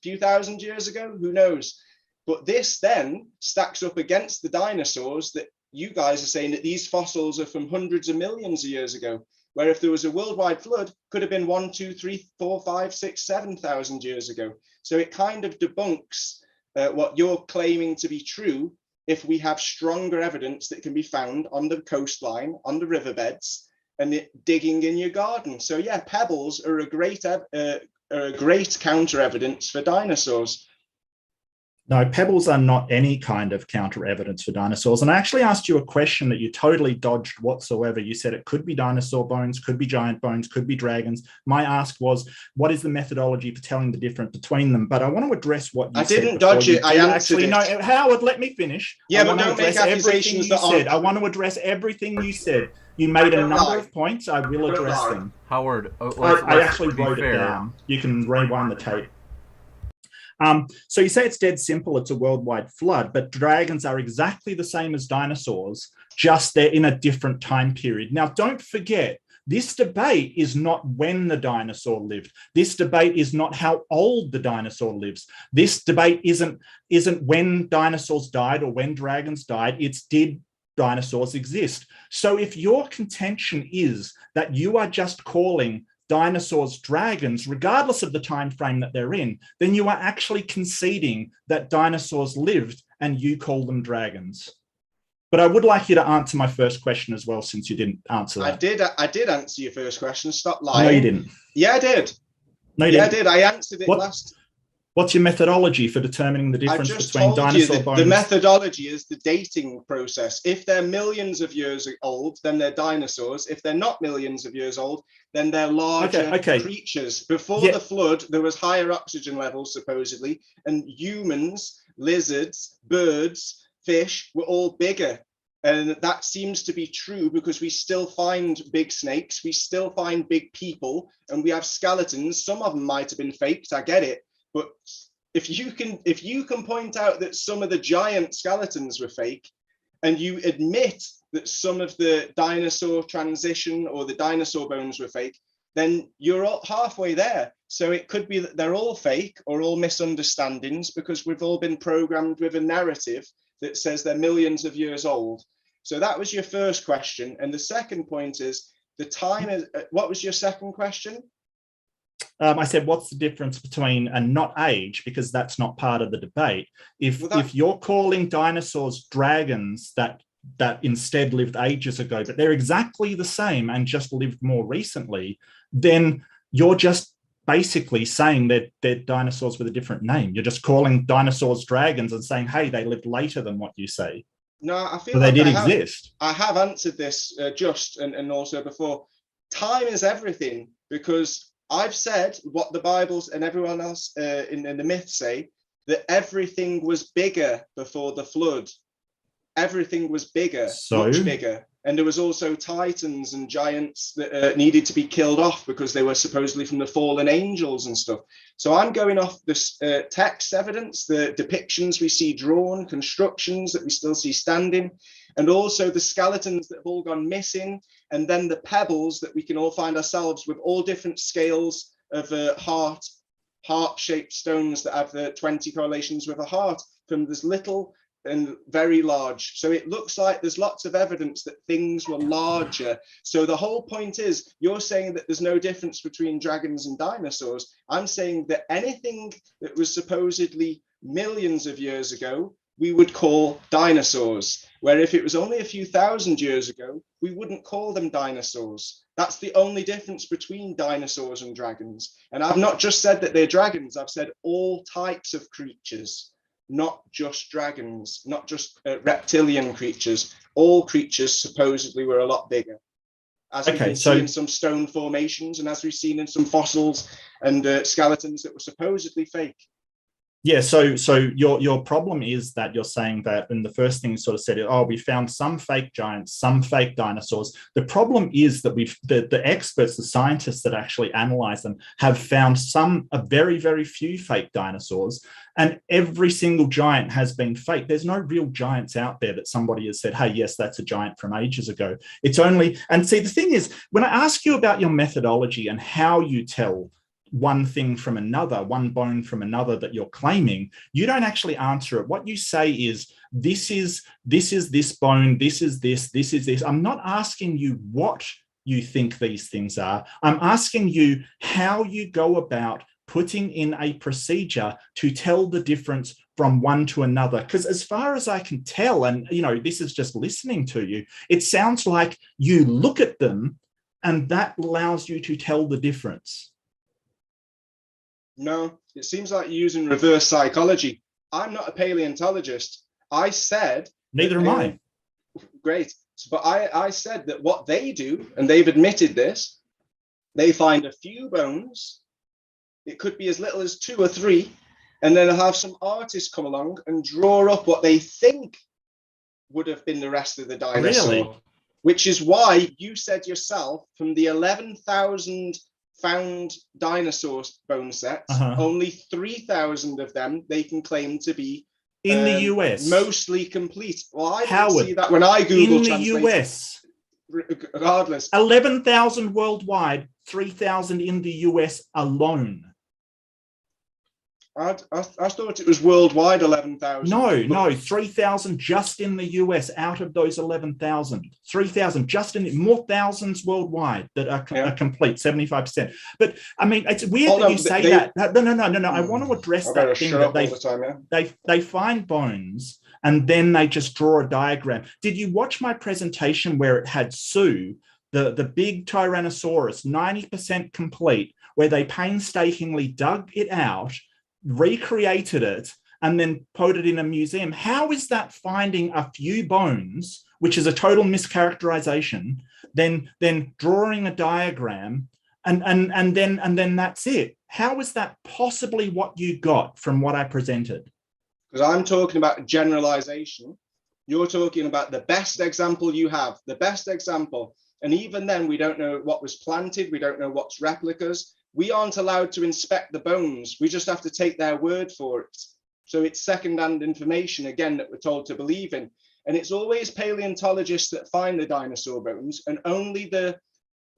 S3: few thousand years ago, who knows? But this then stacks up against the dinosaurs that you guys are saying that these fossils are from hundreds of millions of years ago, where if there was a worldwide flood, could have been 1, 2, 3, 4, 5, 6, 7,000 years ago. So it kind of debunks what you're claiming to be true if we have stronger evidence that can be found on the coastline, on the riverbeds, and digging in your garden. So yeah, pebbles are a great counter evidence for dinosaurs.
S2: No, pebbles are not any kind of counter evidence for dinosaurs. And I actually asked you a question that you totally dodged whatsoever. You said it could be dinosaur bones, could be giant bones, could be dragons. My ask was, what is the methodology for telling the difference between them? But I want to address what you said.
S3: I didn't dodge it. I answered it.
S2: No, Howard, let me finish.
S3: Yeah, but don't make accusations that aren't.
S2: I want to address everything you said. You made a number of points. I will address them.
S1: Howard,
S2: I actually wrote it down. You can rewind the tape. So you say it's dead simple, it's a worldwide flood, but dragons are exactly the same as dinosaurs, just they're in a different time period. Now, don't forget, this debate is not when the dinosaur lived. This debate is not how old the dinosaur lives. This debate isn't when dinosaurs died or when dragons died. It's did dinosaurs exist? So if your contention is that you are just calling dinosaurs dragons, regardless of the time frame that they're in, then you are actually conceding that dinosaurs lived and you call them dragons. But I would like you to answer my first question as well, since you didn't answer that.
S3: I did answer your first question. Stop lying.
S2: No, you didn't.
S3: Yeah, I did.
S2: No, you didn't.
S3: I did. I answered it last.
S2: What's your methodology for determining the difference between dinosaur bones?
S3: The methodology is the dating process. If they're millions of years old, then they're dinosaurs. If they're not millions of years old, then they're larger creatures. Before the flood, there was higher oxygen levels, supposedly, and humans, lizards, birds, fish were all bigger. And that seems to be true because we still find big snakes, we still find big people, and we have skeletons. Some of them might have been faked, I get it. But if you can point out that some of the giant skeletons were fake, and you admit that some of the dinosaur transition or the dinosaur bones were fake, then you're all halfway there. So it could be that they're all fake or all misunderstandings, because we've all been programmed with a narrative that says they're millions of years old. So that was your first question. And the second point is the time is, what was your second question?
S2: I said, what's the difference between, and not age, because that's not part of the debate. If you're calling dinosaurs dragons that instead lived ages ago, but they're exactly the same and just lived more recently, then you're just basically saying that they're dinosaurs with a different name. You're just calling dinosaurs dragons and saying, hey, they lived later than what you say.
S3: No, I feel
S2: so
S3: like
S2: they did exist.
S3: I have answered this and also before. Time is everything, because I've said what the Bibles and everyone else in the myths say, that everything was bigger before the flood. Everything was bigger, much bigger. And there was also titans and giants that needed to be killed off because they were supposedly from the fallen angels and stuff. So I'm going off this text evidence, the depictions we see drawn, constructions that we still see standing, and also the skeletons that have all gone missing, and then the pebbles that we can all find ourselves with all different scales of heart heart-shaped stones that have the 20 correlations with a heart, from this little and very large. So it looks like there's lots of evidence that things were larger. So the whole point is, you're saying that there's no difference between dragons and dinosaurs. I'm saying that anything that was supposedly millions of years ago, we would call dinosaurs, where if it was only a few thousand years ago, we wouldn't call them dinosaurs. That's the only difference between dinosaurs and dragons. And I've not just said that they're dragons, I've said all types of creatures, not just dragons, not just reptilian creatures. All creatures supposedly were a lot bigger, as we can see in some stone formations, and as we've seen in some fossils and skeletons that were supposedly fake.
S2: Yeah, so your problem is that you're saying that, and the first thing you sort of said, oh, we found some fake giants, some fake dinosaurs. The problem is that the experts, the scientists that actually analyze them, have found a very, very few fake dinosaurs, and every single giant has been fake. There's no real giants out there that somebody has said, hey, yes, that's a giant from ages ago. It's only, and see, the thing is, when I ask you about your methodology and how you tell one thing from another, one bone from another that you're claiming, you don't actually answer it. What you say is, this is this bone, this is this. I'm not asking you what you think these things are. I'm asking you how you go about putting in a procedure to tell the difference from one to another. Because as far as I can tell, and this is just listening to you, it sounds like you look at them and that allows you to tell the difference.
S3: No, it seems like you're using reverse psychology. I'm not a paleontologist. I said...
S2: Neither am I.
S3: Great. But I said that what they do, and they've admitted this, they find a few bones. It could be as little as 2 or 3. And then have some artists come along and draw up what they think would have been the rest of the dinosaur.
S2: Really?
S3: Which is why you said yourself, from the 11,000... found dinosaur bone sets, only 3,000 of them they can claim to be
S2: in the US,
S3: mostly complete. Well, I
S2: didn't
S3: see that when I Google
S2: in the
S3: translate,
S2: US.
S3: Regardless,
S2: 11,000 worldwide, 3,000 in the US alone.
S3: I thought it was worldwide 11,000.
S2: No, 3,000 just in the US out of those 11,000. 3,000 just in more thousands worldwide that are complete, 75%. But I mean, it's weird that you say that. No. I want to address that thing that they find bones and then they just draw a diagram. Did you watch my presentation where it had Sue, the big Tyrannosaurus, 90% complete, where they painstakingly dug it out, recreated it, and then put it in a museum? How is that finding a few bones, which is a total mischaracterization, then drawing a diagram and then that's it? How is that possibly what you got from what I presented?
S3: Because I'm talking about generalization. You're talking about the best example you have, the best example. And even then, we don't know what was planted. We don't know what's replicas. We aren't allowed to inspect the bones. We just have to take their word for it. So it's second-hand information, again, that we're told to believe in. And it's always paleontologists that find the dinosaur bones, and only the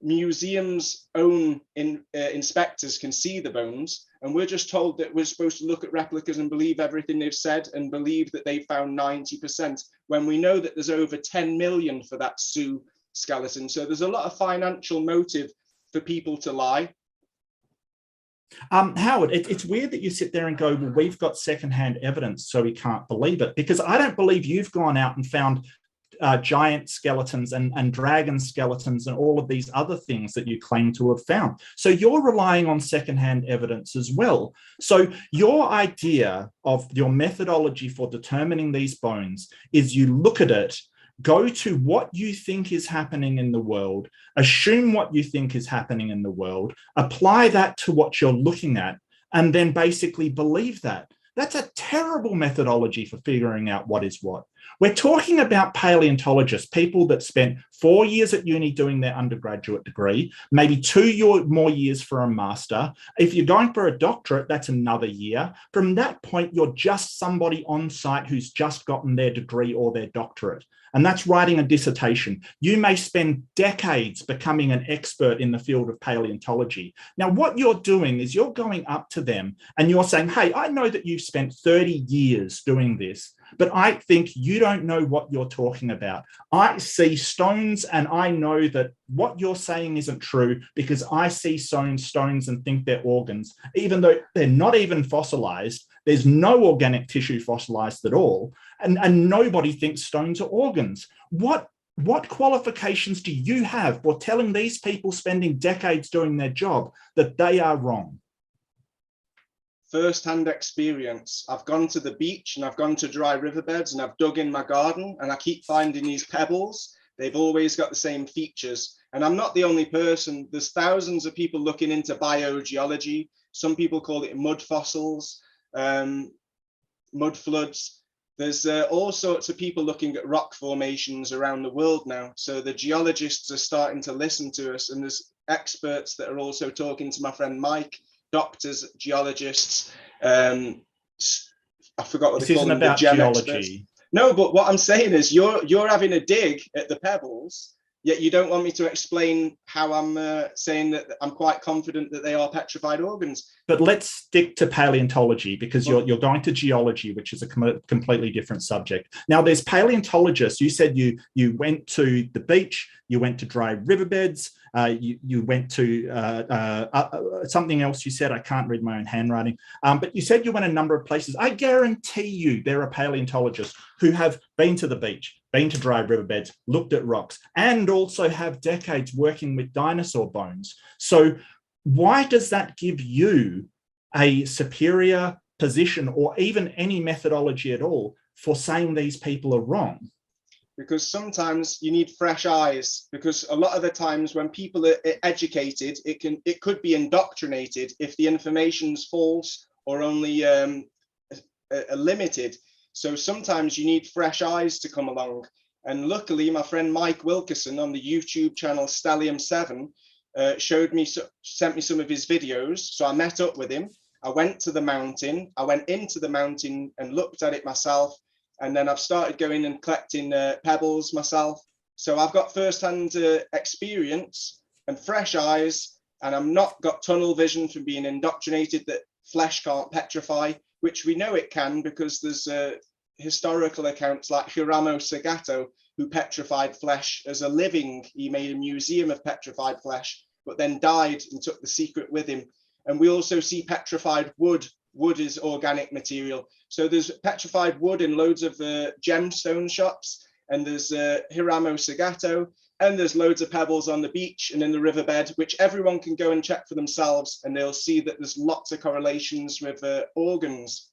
S3: museum's own inspectors can see the bones. And we're just told that we're supposed to look at replicas and believe everything they've said and believe that they found 90%, when we know that there's over 10 million for that Sioux skeleton. So there's a lot of financial motive for people to lie.
S2: Howard, it's weird that you sit there and go, well, we've got secondhand evidence, so we can't believe it, because I don't believe you've gone out and found giant skeletons and dragon skeletons and all of these other things that you claim to have found. So you're relying on secondhand evidence as well. So your idea of your methodology for determining these bones is you look at it, go to what you think is happening in the world, assume what you think is happening in the world, apply that to what you're looking at, and then basically believe that. That's a terrible methodology for figuring out what is what. We're talking about paleontologists, people that spent 4 years at uni doing their undergraduate degree, maybe 2 more years for a master. If you're going for a doctorate, that's another year. From that point, you're just somebody on site who's just gotten their degree or their doctorate. And that's writing a dissertation. You may spend decades becoming an expert in the field of paleontology. Now, what you're doing is you're going up to them and you're saying, hey, I know that you've spent 30 years doing this, but I think you don't know what you're talking about. I see stones and I know that what you're saying isn't true because I see stones and think they're organs, even though they're not even fossilized. There's no organic tissue fossilized at all. And nobody thinks stones are organs. What qualifications do you have for telling these people spending decades doing their job that they are wrong?
S3: First-hand experience. I've gone to the beach and I've gone to dry riverbeds and I've dug in my garden and I keep finding these pebbles. They've always got the same features. And I'm not the only person. There's thousands of people looking into biogeology. Some people call it mud fossils, mud floods. There's all sorts of people looking at rock formations around the world now. So the geologists are starting to listen to us, and there's experts that are also talking to my friend Mike, doctors, geologists. I forgot what they call them.
S2: This isn't about geology.
S3: Experts. No, but what I'm saying is you're having a dig at the pebbles, yet you don't want me to explain how I'm saying that I'm quite confident that they are petrified organs.
S2: But let's stick to paleontology because you're going to geology, which is a completely different subject. Now, there's paleontologists. You said you went to the beach, you went to dry riverbeds, you went to something else you said. I can't read my own handwriting. But you said you went a number of places. I guarantee you there are paleontologists who have been to the beach, been to dry riverbeds, looked at rocks, and also have decades working with dinosaur bones. So why does that give you a superior position or even any methodology at all for saying these people are wrong?
S3: Because sometimes you need fresh eyes, because a lot of the times when people are educated, it could be indoctrinated if the information's false or only limited. So sometimes you need fresh eyes to come along. And luckily, my friend Mike Wilkerson on the YouTube channel Stellium7 sent me some of his videos. So I met up with him. I went to the mountain. I went into the mountain and looked at it myself. And then I've started going and collecting pebbles myself. So I've got first-hand experience and fresh eyes, and I'm not got tunnel vision from being indoctrinated that flesh can't petrify, which we know it can because there's historical accounts like Hiramo Sagato, who petrified flesh as a living. He made a museum of petrified flesh, but then died and took the secret with him. And we also see petrified wood. Wood is organic material. So there's petrified wood in loads of gemstone shops, and there's Hiramo Sagato, and there's loads of pebbles on the beach and in the riverbed, which everyone can go and check for themselves, and they'll see that there's lots of correlations with organs.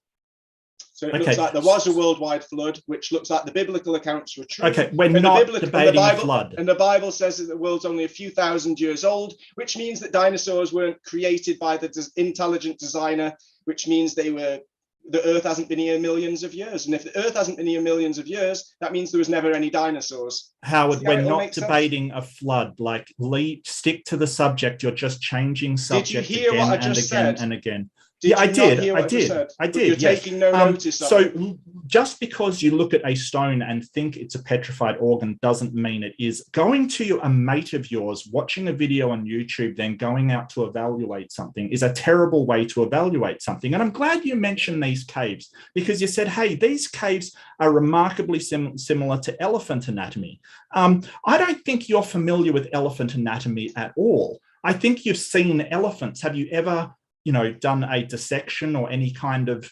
S3: So it looks like there was a worldwide flood, which looks like the biblical accounts were true.
S2: Okay, we're not debating a flood.
S3: And the Bible says that the world's only a few thousand years old, which means that dinosaurs weren't created by the intelligent designer, which means the Earth hasn't been here millions of years. And if the Earth hasn't been here millions of years, that means there was never any dinosaurs.
S2: Howard, we're not debating a flood. Like, stick to the subject. You're just changing subject again and again and again. I did. You're
S3: taking no notice of it.
S2: So just because you look at a stone and think it's a petrified organ doesn't mean it is. Going to a mate of yours, watching a video on YouTube, then going out to evaluate something is a terrible way to evaluate something. And I'm glad you mentioned these caves, because you said, hey, these caves are remarkably similar to elephant anatomy. I don't think you're familiar with elephant anatomy at all. I think you've seen elephants. Have you ever done a dissection or any kind of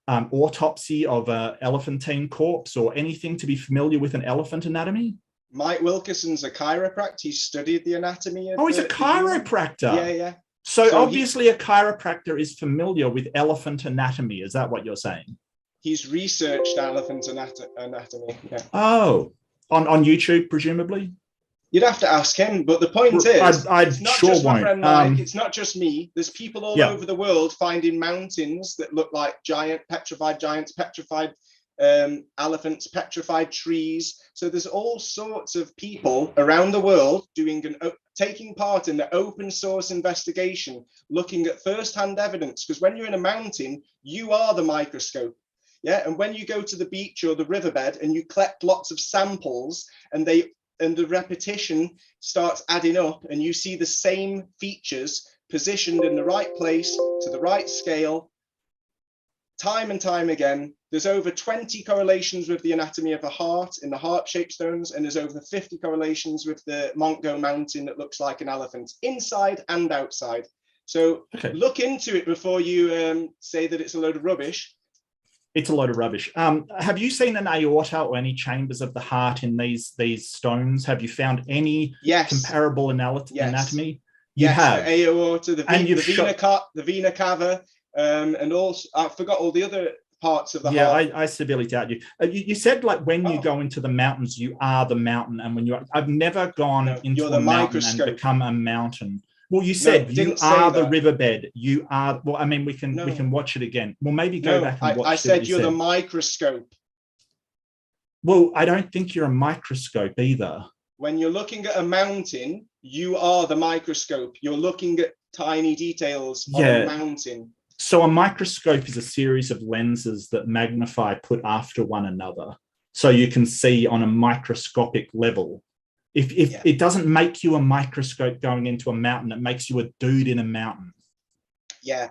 S2: autopsy of an elephantine corpse or anything to be familiar with an elephant anatomy?
S3: Mike Wilkerson's a chiropractor. He studied the anatomy.
S2: He's a chiropractor.
S3: Yeah.
S2: So obviously a chiropractor is familiar with elephant anatomy. Is that what you're saying?
S3: He's researched elephant anatomy. Yeah.
S2: Oh, on YouTube, presumably?
S3: You'd have to ask him, but the point is, it's not just my friend Mike, it's not just me. There's people all over the world finding mountains that look like petrified giants, petrified elephants, petrified trees. So there's all sorts of people around the world taking part in the open source investigation, looking at first-hand evidence, because when you're in a mountain, you are the microscope. Yeah, and when you go to the beach or the riverbed and you collect lots of samples, and the repetition starts adding up, and you see the same features positioned in the right place to the right scale, time and time again. There's over 20 correlations with the anatomy of a heart in the heart-shaped stones, and there's over 50 correlations with the Montgo Mountain that looks like an elephant, inside and outside. So look into it before you say that it's a load of rubbish.
S2: It's a load of rubbish. Have you seen an aorta or any chambers of the heart in these stones? Have you found any comparable anatomy? You have.
S3: The aorta, the vena cava, and also I forgot all the other parts of the heart.
S2: I severely doubt you. You said like when you go into the mountains, you are the mountain, and when I've never gone into a mountain and become a mountain. Well, you said you are the riverbed. You are. Well, I mean, we can watch it again. Well, maybe go back and watch.
S3: I said you're the microscope.
S2: Well, I don't think you're a microscope either.
S3: When you're looking at a mountain, you are the microscope. You're looking at tiny details on a mountain.
S2: So a microscope is a series of lenses that magnify put after one another, so you can see on a microscopic level. If it doesn't make you a microscope going into a mountain, it makes you a dude in a mountain. Yeah,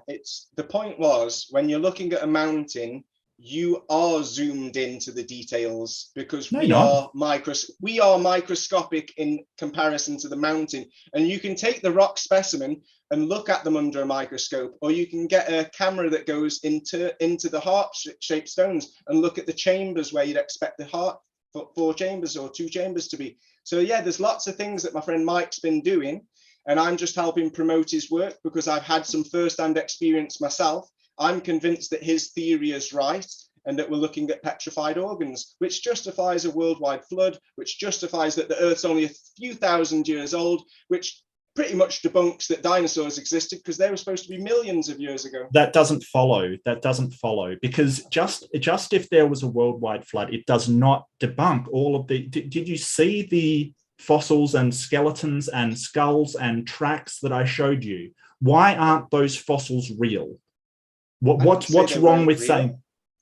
S3: the point was, when you're looking at a mountain, you are zoomed into the details, because we are microscopic in comparison to the mountain. And you can take the rock specimen and look at them under a microscope, or you can get a camera that goes into the heart-shaped stones and look at the chambers where you'd expect the heart, 4 chambers or 2 chambers to be. So yeah, there's lots of things that my friend Mike's been doing, and I'm just helping promote his work because I've had some first-hand experience myself. I'm convinced that his theory is right, and that we're looking at petrified organs, which justifies a worldwide flood, which justifies that the Earth's only a few thousand years old, which pretty much debunks that dinosaurs existed, because they were supposed to be millions of years ago.
S2: That doesn't follow. Because just if there was a worldwide flood, it does not debunk all of the... Did you see the fossils and skeletons and skulls and tracks that I showed you? Why aren't those fossils real? What's wrong with saying...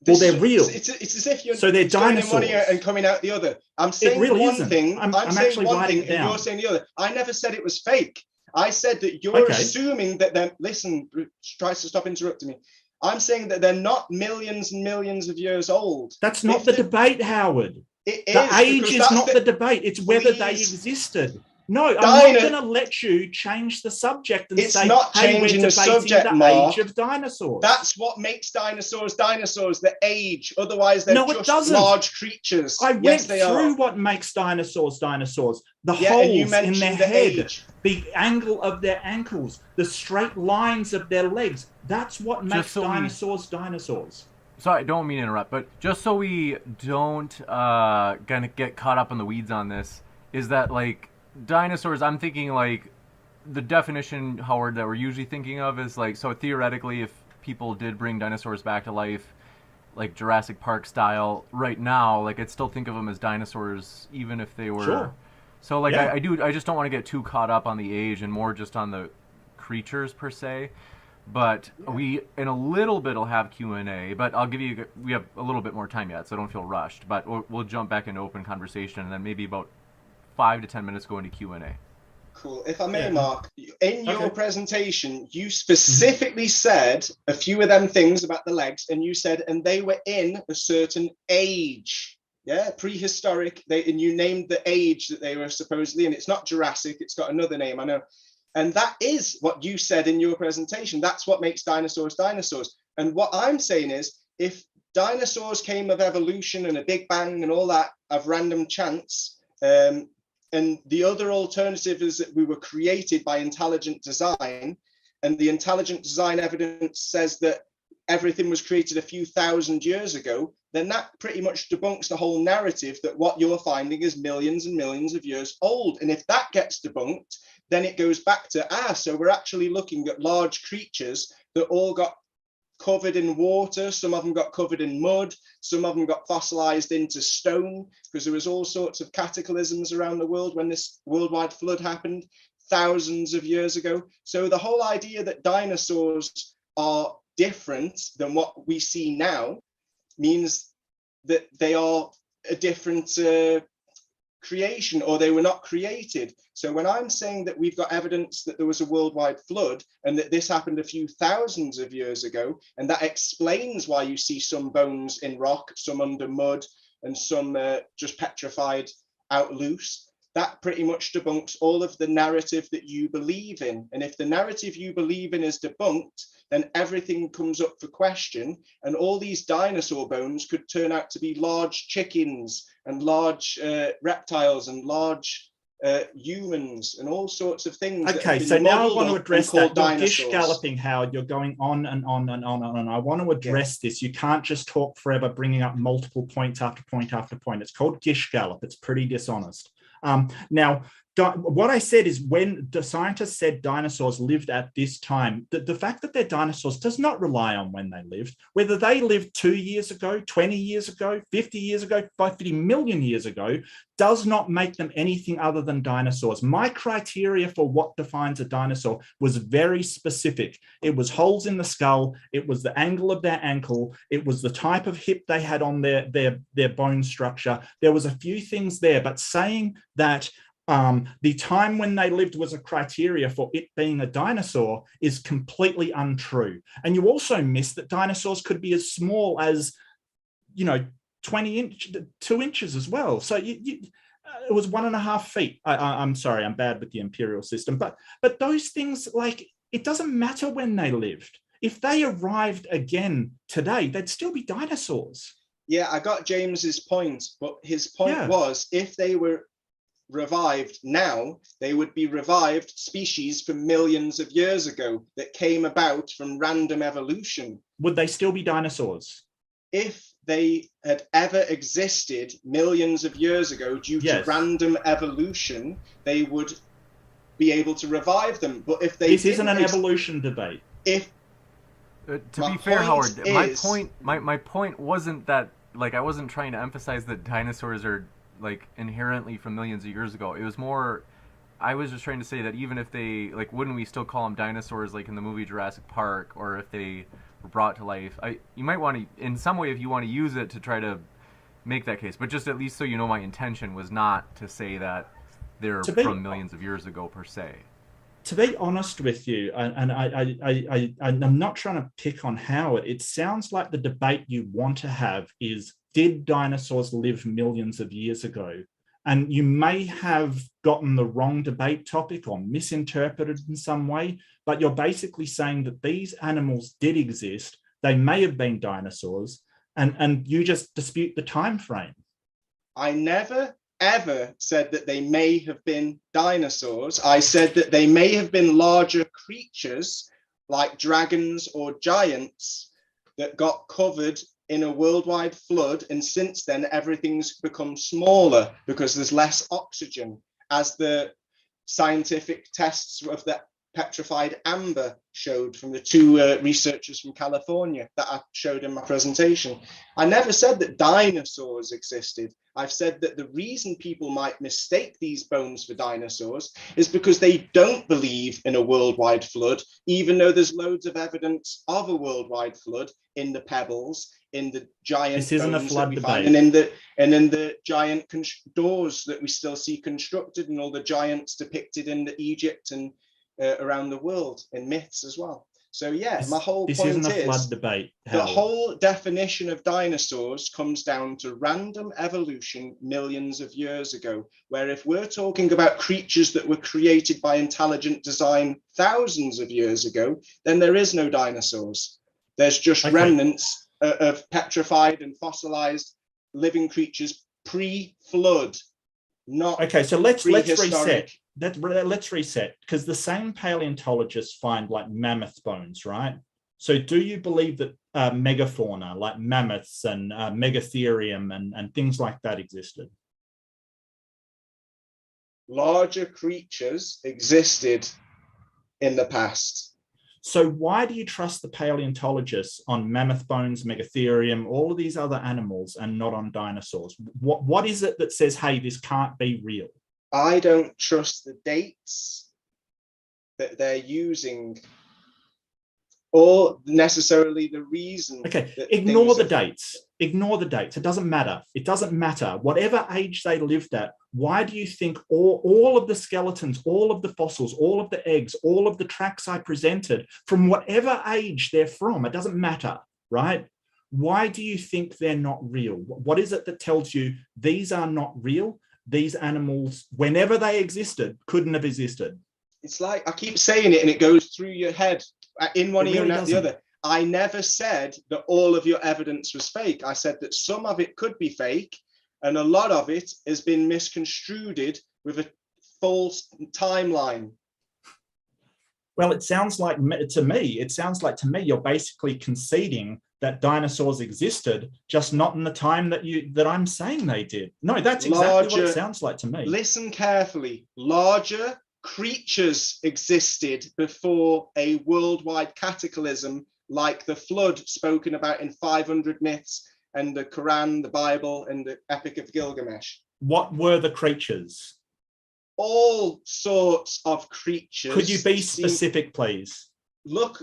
S2: Well, they're real.
S3: It's as if you're they're dinosaurs in one ear and coming out the other. I'm saying
S2: really
S3: one
S2: isn't.
S3: thing. I'm saying one thing, and you're saying the other. I never said it was fake. I said that you're assuming that they're... Listen, tries to stop interrupting me. I'm saying that they're not millions and millions of years old.
S2: That's not the debate, Howard. The age is not the debate. It's whether they existed. No, I'm not going to let you change the subject and say,
S3: not changing the subject, Mark.
S2: Age of dinosaurs.
S3: That's what makes dinosaurs, the age. Otherwise, they're just large creatures.
S2: I went through what makes dinosaurs. The holes in their head, the angle of their ankles, the straight lines of their legs. That's what makes dinosaurs.
S1: Sorry, I don't mean to interrupt, but just so we don't gonna get caught up in the weeds on this, is that like... Dinosaurs, I'm thinking like the definition, Howard, that we're usually thinking of is like, so theoretically if people did bring dinosaurs back to life like Jurassic Park style right now, like I'd still think of them as dinosaurs even if they were so like I just don't want to get too caught up on the age and more just on the creatures per se. But we in a little bit will have Q&A, but we have a little bit more time yet, so don't feel rushed, but we'll jump back into open conversation, and then maybe about 5 to 10 minutes go into Q&A.
S3: Cool. If I may, Mark, in your presentation, you specifically said a few of them things about the legs, and you said, and they were in a certain age. Yeah, prehistoric. And you named the age that they were supposedly, and it's not Jurassic, it's got another name, I know. And that is what you said in your presentation. That's what makes dinosaurs. And what I'm saying is, if dinosaurs came of evolution and a big bang and all that of random chance, and the other alternative is that we were created by intelligent design, and the intelligent design evidence says that everything was created a few thousand years ago, then that pretty much debunks the whole narrative that what you're finding is millions and millions of years old. And if that gets debunked, then it goes back to, so we're actually looking at large creatures that all got covered in water, some of them got covered in mud, some of them got fossilized into stone, because there was all sorts of cataclysms around the world when this worldwide flood happened thousands of years ago. So the whole idea that dinosaurs are different than what we see now means that they are a different creation, or they were not created. So when I'm saying that we've got evidence that there was a worldwide flood and that this happened a few thousands of years ago, and that explains why you see some bones in rock, some under mud, and some just petrified out loose, that pretty much debunks all of the narrative that you believe in. And if the narrative you believe in is debunked, then everything comes up for question, and all these dinosaur bones could turn out to be large chickens and large reptiles and large humans and all sorts of things.
S2: Okay, so now I want to address that. You're gish galloping, Howard. You're going on and on and on and on. I want to address this. You can't just talk forever, bringing up multiple points after point after point. It's called gish gallop. It's pretty dishonest. Now, what I said is, when the scientists said dinosaurs lived at this time, the fact that they're dinosaurs does not rely on when they lived. Whether they lived 2 years ago, 20 years ago, 50 years ago, 50 million years ago, does not make them anything other than dinosaurs. My criteria for what defines a dinosaur was very specific. It was holes in the skull. It was the angle of their ankle. It was the type of hip they had on their bone structure. There was a few things there, but saying that the time when they lived was a criteria for it being a dinosaur is completely untrue. And you also miss that dinosaurs could be as small as, 2 inches as well. So it was 1.5 feet. I'm sorry, I'm bad with the imperial system, but those things, like, it doesn't matter when they lived. If they arrived again today, they'd still be dinosaurs. Yeah,
S3: I got James's point, but his point was, if they were revived now, they would be revived species from millions of years ago that came about from random evolution.
S2: Would they still be dinosaurs?
S3: If they had ever existed millions of years ago due to random evolution, they would be able to revive them. But if they
S2: this isn't an evolution debate.
S3: If
S1: to be fair, Howard, my point wasn't that, like, I wasn't trying to emphasize that dinosaurs are, like, inherently from millions of years ago. It was more, I was just trying to say that even if they, like, wouldn't we still call them dinosaurs, like in the movie Jurassic Park, or if they were brought to life? You might want to, in some way, if you want to use it to try to make that case, but just at least so you know, my intention was not to say that they're from millions of years ago per se.
S2: To be honest with you, and I'm not trying to pick on Howard, it sounds like the debate you want to have is, did dinosaurs live millions of years ago? And you may have gotten the wrong debate topic or misinterpreted in some way, but you're basically saying that these animals did exist. They may have been dinosaurs, and you just dispute the time frame.
S3: I never, ever said that they may have been dinosaurs. I said that they may have been larger creatures like dragons or giants that got covered in a worldwide flood, and since then everything's become smaller because there's less oxygen, as the scientific tests of the petrified amber showed from the two researchers from California that I showed in my presentation. I never said that dinosaurs existed. I've said that the reason people might mistake these bones for dinosaurs is because they don't believe in a worldwide flood, even though there's loads of evidence of a worldwide flood in the pebbles, in the giant
S2: this isn't a flood debate.
S3: Find, and in the giant doors that we still see constructed, and all the giants depicted in Egypt and around the world in myths as well. So my whole point
S2: isn't a flood debate.
S3: The whole definition of dinosaurs comes down to random evolution millions of years ago, where if we're talking about creatures that were created by intelligent design thousands of years ago, then there is no dinosaurs. There's just remnants of petrified and fossilized living creatures pre-flood, not
S2: okay. So let's reset. Let's reset, because the same paleontologists find, like, mammoth bones, right? So do you believe that megafauna like mammoths and megatherium and things like that existed?
S3: Larger creatures existed in the past.
S2: So why do you trust the paleontologists on mammoth bones, megatherium, all of these other animals, and not on dinosaurs? What is it that says, hey, this can't be real?
S3: I don't trust the dates that they're using, or necessarily the reason.
S2: Okay, ignore the dates. Ignore the dates. It doesn't matter. It doesn't matter. Whatever age they lived at, why do you think all of the skeletons, all of the fossils, all of the eggs, all of the tracks I presented, from whatever age they're from, it doesn't matter, right? Why do you think they're not real? What is it that tells you these are not real? These animals, whenever they existed, couldn't have existed.
S3: It's like, I keep saying it and it goes through your head in one ear and out the other. I never said that all of your evidence was fake. I said that some of it could be fake and a lot of it has been misconstrued with a false timeline.
S2: Well, it sounds like to me you're basically conceding that dinosaurs existed, just not in the time that I'm saying they did. No, that's exactly what it sounds like to me.
S3: Listen carefully. Larger creatures existed before a worldwide cataclysm like the flood spoken about in 500 myths and the Quran, the Bible, and the Epic of Gilgamesh.
S2: What were the creatures?
S3: All sorts of creatures.
S2: Could you be specific, please?
S3: Look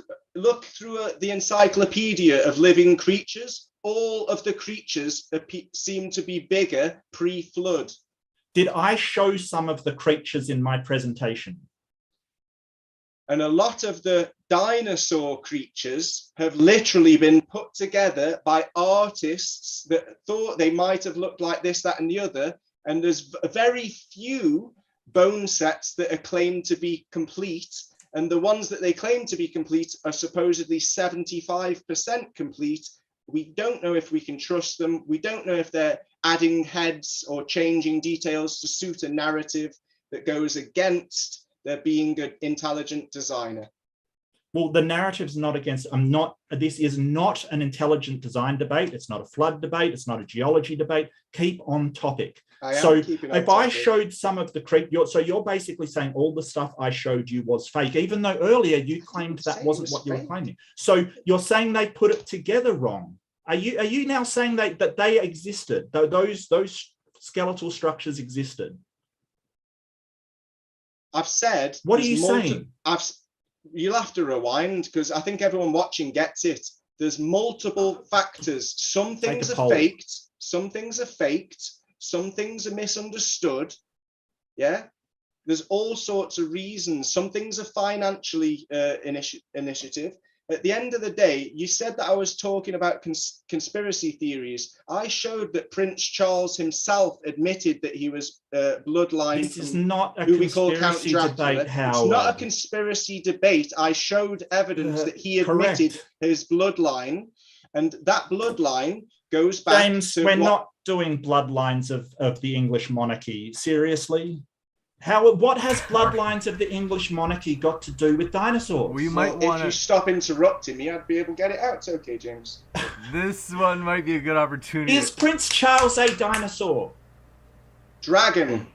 S3: through the encyclopedia of living creatures. All of the creatures seem to be bigger pre-flood.
S2: Did I show some of the creatures in my presentation?
S3: And a lot of the dinosaur creatures have literally been put together by artists that thought they might have looked like this, that, and the other. And there's very few bone sets that are claimed to be complete. And the ones that they claim to be complete are supposedly 75% complete. We don't know if we can trust them. We don't know if they're adding heads or changing details to suit a narrative that goes against there being an intelligent designer.
S2: Well, the narrative's not against, this is not an intelligent design debate. It's not a flood debate. It's not a geology debate. Keep on topic. So if I showed some of the creatures, so you're basically saying all the stuff I showed you was fake, even though earlier you claimed that wasn't what you were claiming. So you're saying they put it together wrong. Are you now saying that they existed, those skeletal structures existed?
S3: I've said.
S2: What are you saying?
S3: You'll have to rewind because I think everyone watching gets it. There's multiple factors. Some things are faked. Some things are faked. Some things are misunderstood. Yeah. There's all sorts of reasons. Some things are financially initiative. At the end of the day, you said that I was talking about conspiracy theories. I showed that Prince Charles himself admitted that he was bloodline.
S2: This is not a conspiracy debate, Howard.
S3: It's not a conspiracy debate. I showed evidence that he admitted his bloodline, and that bloodline goes back
S2: James,
S3: to
S2: we're not doing bloodlines of the English monarchy. Seriously? What has bloodlines of the English monarchy got to do with dinosaurs?
S1: We might want to.
S3: If you stop interrupting me, I'd be able to get it out. It's okay, James.
S1: This one might be a good opportunity.
S2: Is Prince Charles a dinosaur?
S3: Dragon.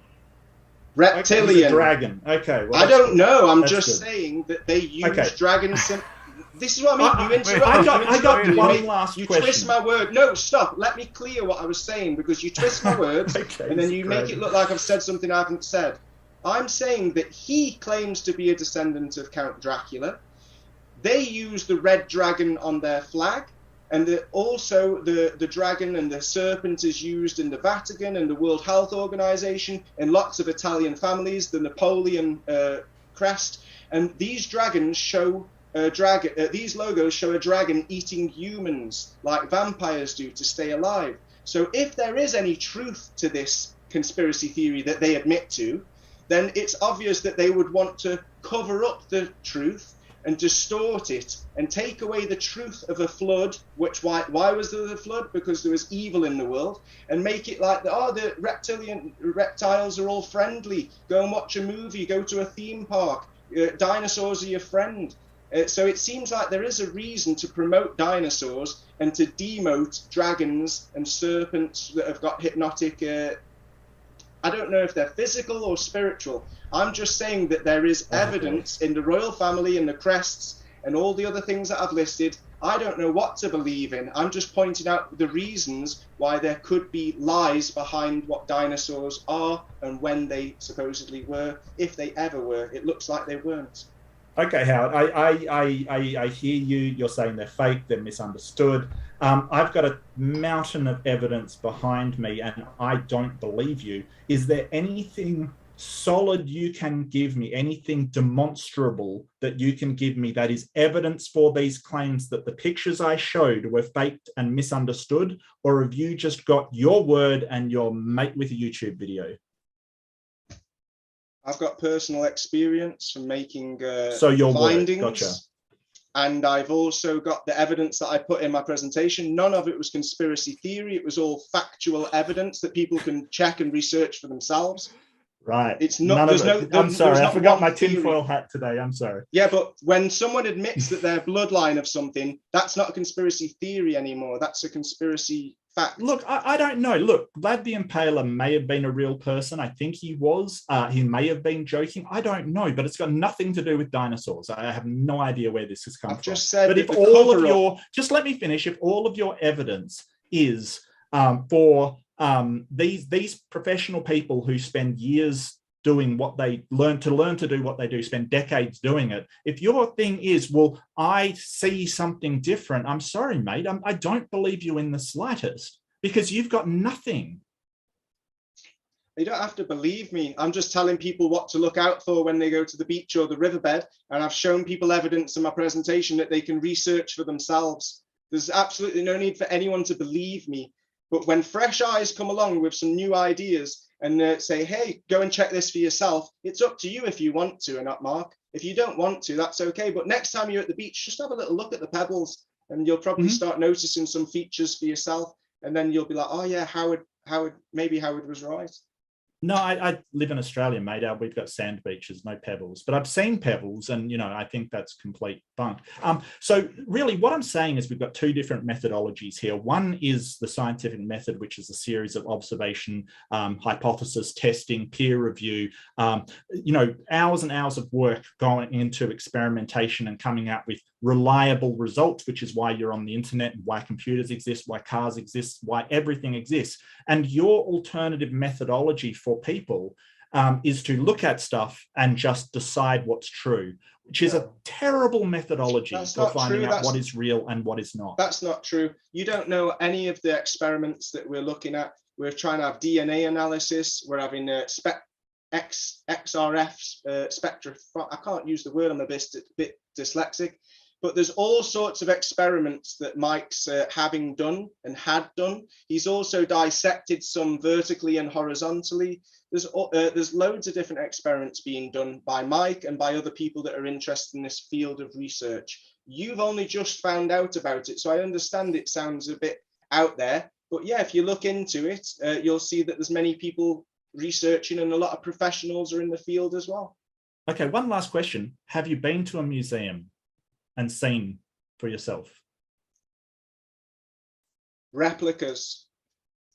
S3: Reptilian.
S2: Okay, dragon. Okay. Well,
S3: I don't know. I'm just saying that they use dragon. This is what I mean. You interrupt.
S2: I got one last question.
S3: You twist my word. No, stop. Let me clear what I was saying because you twist my words and then you make it look like I've said something I haven't said. I'm saying that he claims to be a descendant of Count Dracula. They use the red dragon on their flag, and also the dragon and the serpent is used in the Vatican and the World Health Organization and lots of Italian families, the Napoleon crest. And these dragons show these logos show a dragon eating humans like vampires do to stay alive. So if there is any truth to this conspiracy theory that they admit to, then it's obvious that they would want to cover up the truth and distort it and take away the truth of a flood. Why was there a flood? Because there was evil in the world, and make it like the reptiles are all friendly. Go and watch a movie. Go to a theme park. Dinosaurs are your friend. So it seems like there is a reason to promote dinosaurs and to demote dragons and serpents that have got hypnotic. I don't know if they're physical or spiritual. I'm just saying that there is evidence in the royal family and the crests and all the other things that I've listed, I don't know what to believe in. I'm just pointing out the reasons why there could be lies behind what dinosaurs are and when they supposedly were, if they ever were. It looks like they weren't.
S2: Okay, Howard, I hear you. You're saying they're fake, they're misunderstood. I've got a mountain of evidence behind me, and I don't believe you. Is there anything solid you can give me, anything demonstrable that you can give me that is evidence for these claims that the pictures I showed were faked and misunderstood? Or have you just got your word and your mate with a YouTube video?
S3: I've got personal experience from making
S2: so your
S3: findings.
S2: Word. Gotcha.
S3: And I've also got the evidence that I put in my presentation. None of it was conspiracy theory. It was all factual evidence that people can check and research for themselves.
S2: Right.
S3: It's not.
S2: I'm sorry. I forgot my tinfoil hat today. I'm sorry.
S3: Yeah, but when someone admits that they're bloodline of something, that's not a conspiracy theory anymore. That's a conspiracy fact.
S2: Look, I don't know. Look, Vlad the Impaler may have been a real person. I think he was. He may have been joking. I don't know, but it's got nothing to do with dinosaurs. I have no idea where this has come from.
S3: Just said,
S2: but if all of your, just let me finish. If all of your evidence is for these professional people who spend years doing what they learn to do what they do, spend decades doing it. If your thing is, well, I see something different, I'm sorry, mate, I don't believe you in the slightest, because you've got nothing.
S3: You don't have to believe me. I'm just telling people what to look out for when they go to the beach or the riverbed. And I've shown people evidence in my presentation that they can research for themselves. There's absolutely no need for anyone to believe me. But when fresh eyes come along with some new ideas and say, hey, go and check this for yourself, it's up to you if you want to or not, Mark. If you don't want to, that's okay. But next time you're at the beach, just have a little look at the pebbles and you'll probably start noticing some features for yourself. And then you'll be like, oh yeah, maybe Howard was right.
S2: No, I live in Australia, mate. We've got sand beaches, no pebbles. But I've seen pebbles, and I think that's complete bunk. So really, what I'm saying is we've got two different methodologies here. One is the scientific method, which is a series of observation, hypothesis testing, peer review. Hours and hours of work going into experimentation and coming out with reliable results, which is why you're on the internet and why computers exist, why cars exist, why everything exists. And your alternative methodology for people is to look at stuff and just decide what's true, which is a terrible methodology for finding out what is real and what is not.
S3: That's not true. You don't know any of the experiments that we're looking at. We're trying to have DNA analysis. We're having XRF spectra. I can't use the word. I'm a bit dyslexic. But there's all sorts of experiments that Mike's having done and had done. He's also dissected some vertically and horizontally. There's loads of different experiments being done by Mike and by other people that are interested in this field of research. You've only just found out about it, so I understand it sounds a bit out there. But yeah, if you look into it, you'll see that there's many people researching and a lot of professionals are in the field as well.
S2: Okay, one last question. Have you been to a museum and seen for yourself?
S3: Replicas.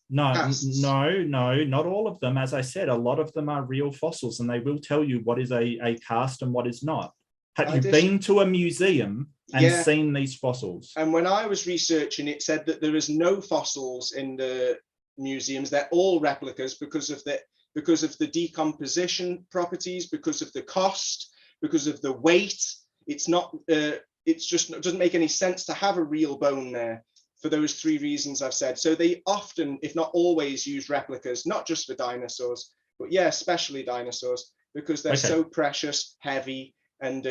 S2: No, not all of them. As I said, a lot of them are real fossils, and they will tell you what is a cast and what is not. Have you been to a museum and seen these fossils?
S3: And when I was researching, it said that there is no fossils in the museums. They're all replicas because of the decomposition properties, because of the cost, because of the weight. It's not. It's just, it doesn't make any sense to have a real bone there for those three reasons I've said. So they often, if not always, use replicas, not just for dinosaurs, but yeah, especially dinosaurs, because they're so precious, heavy, and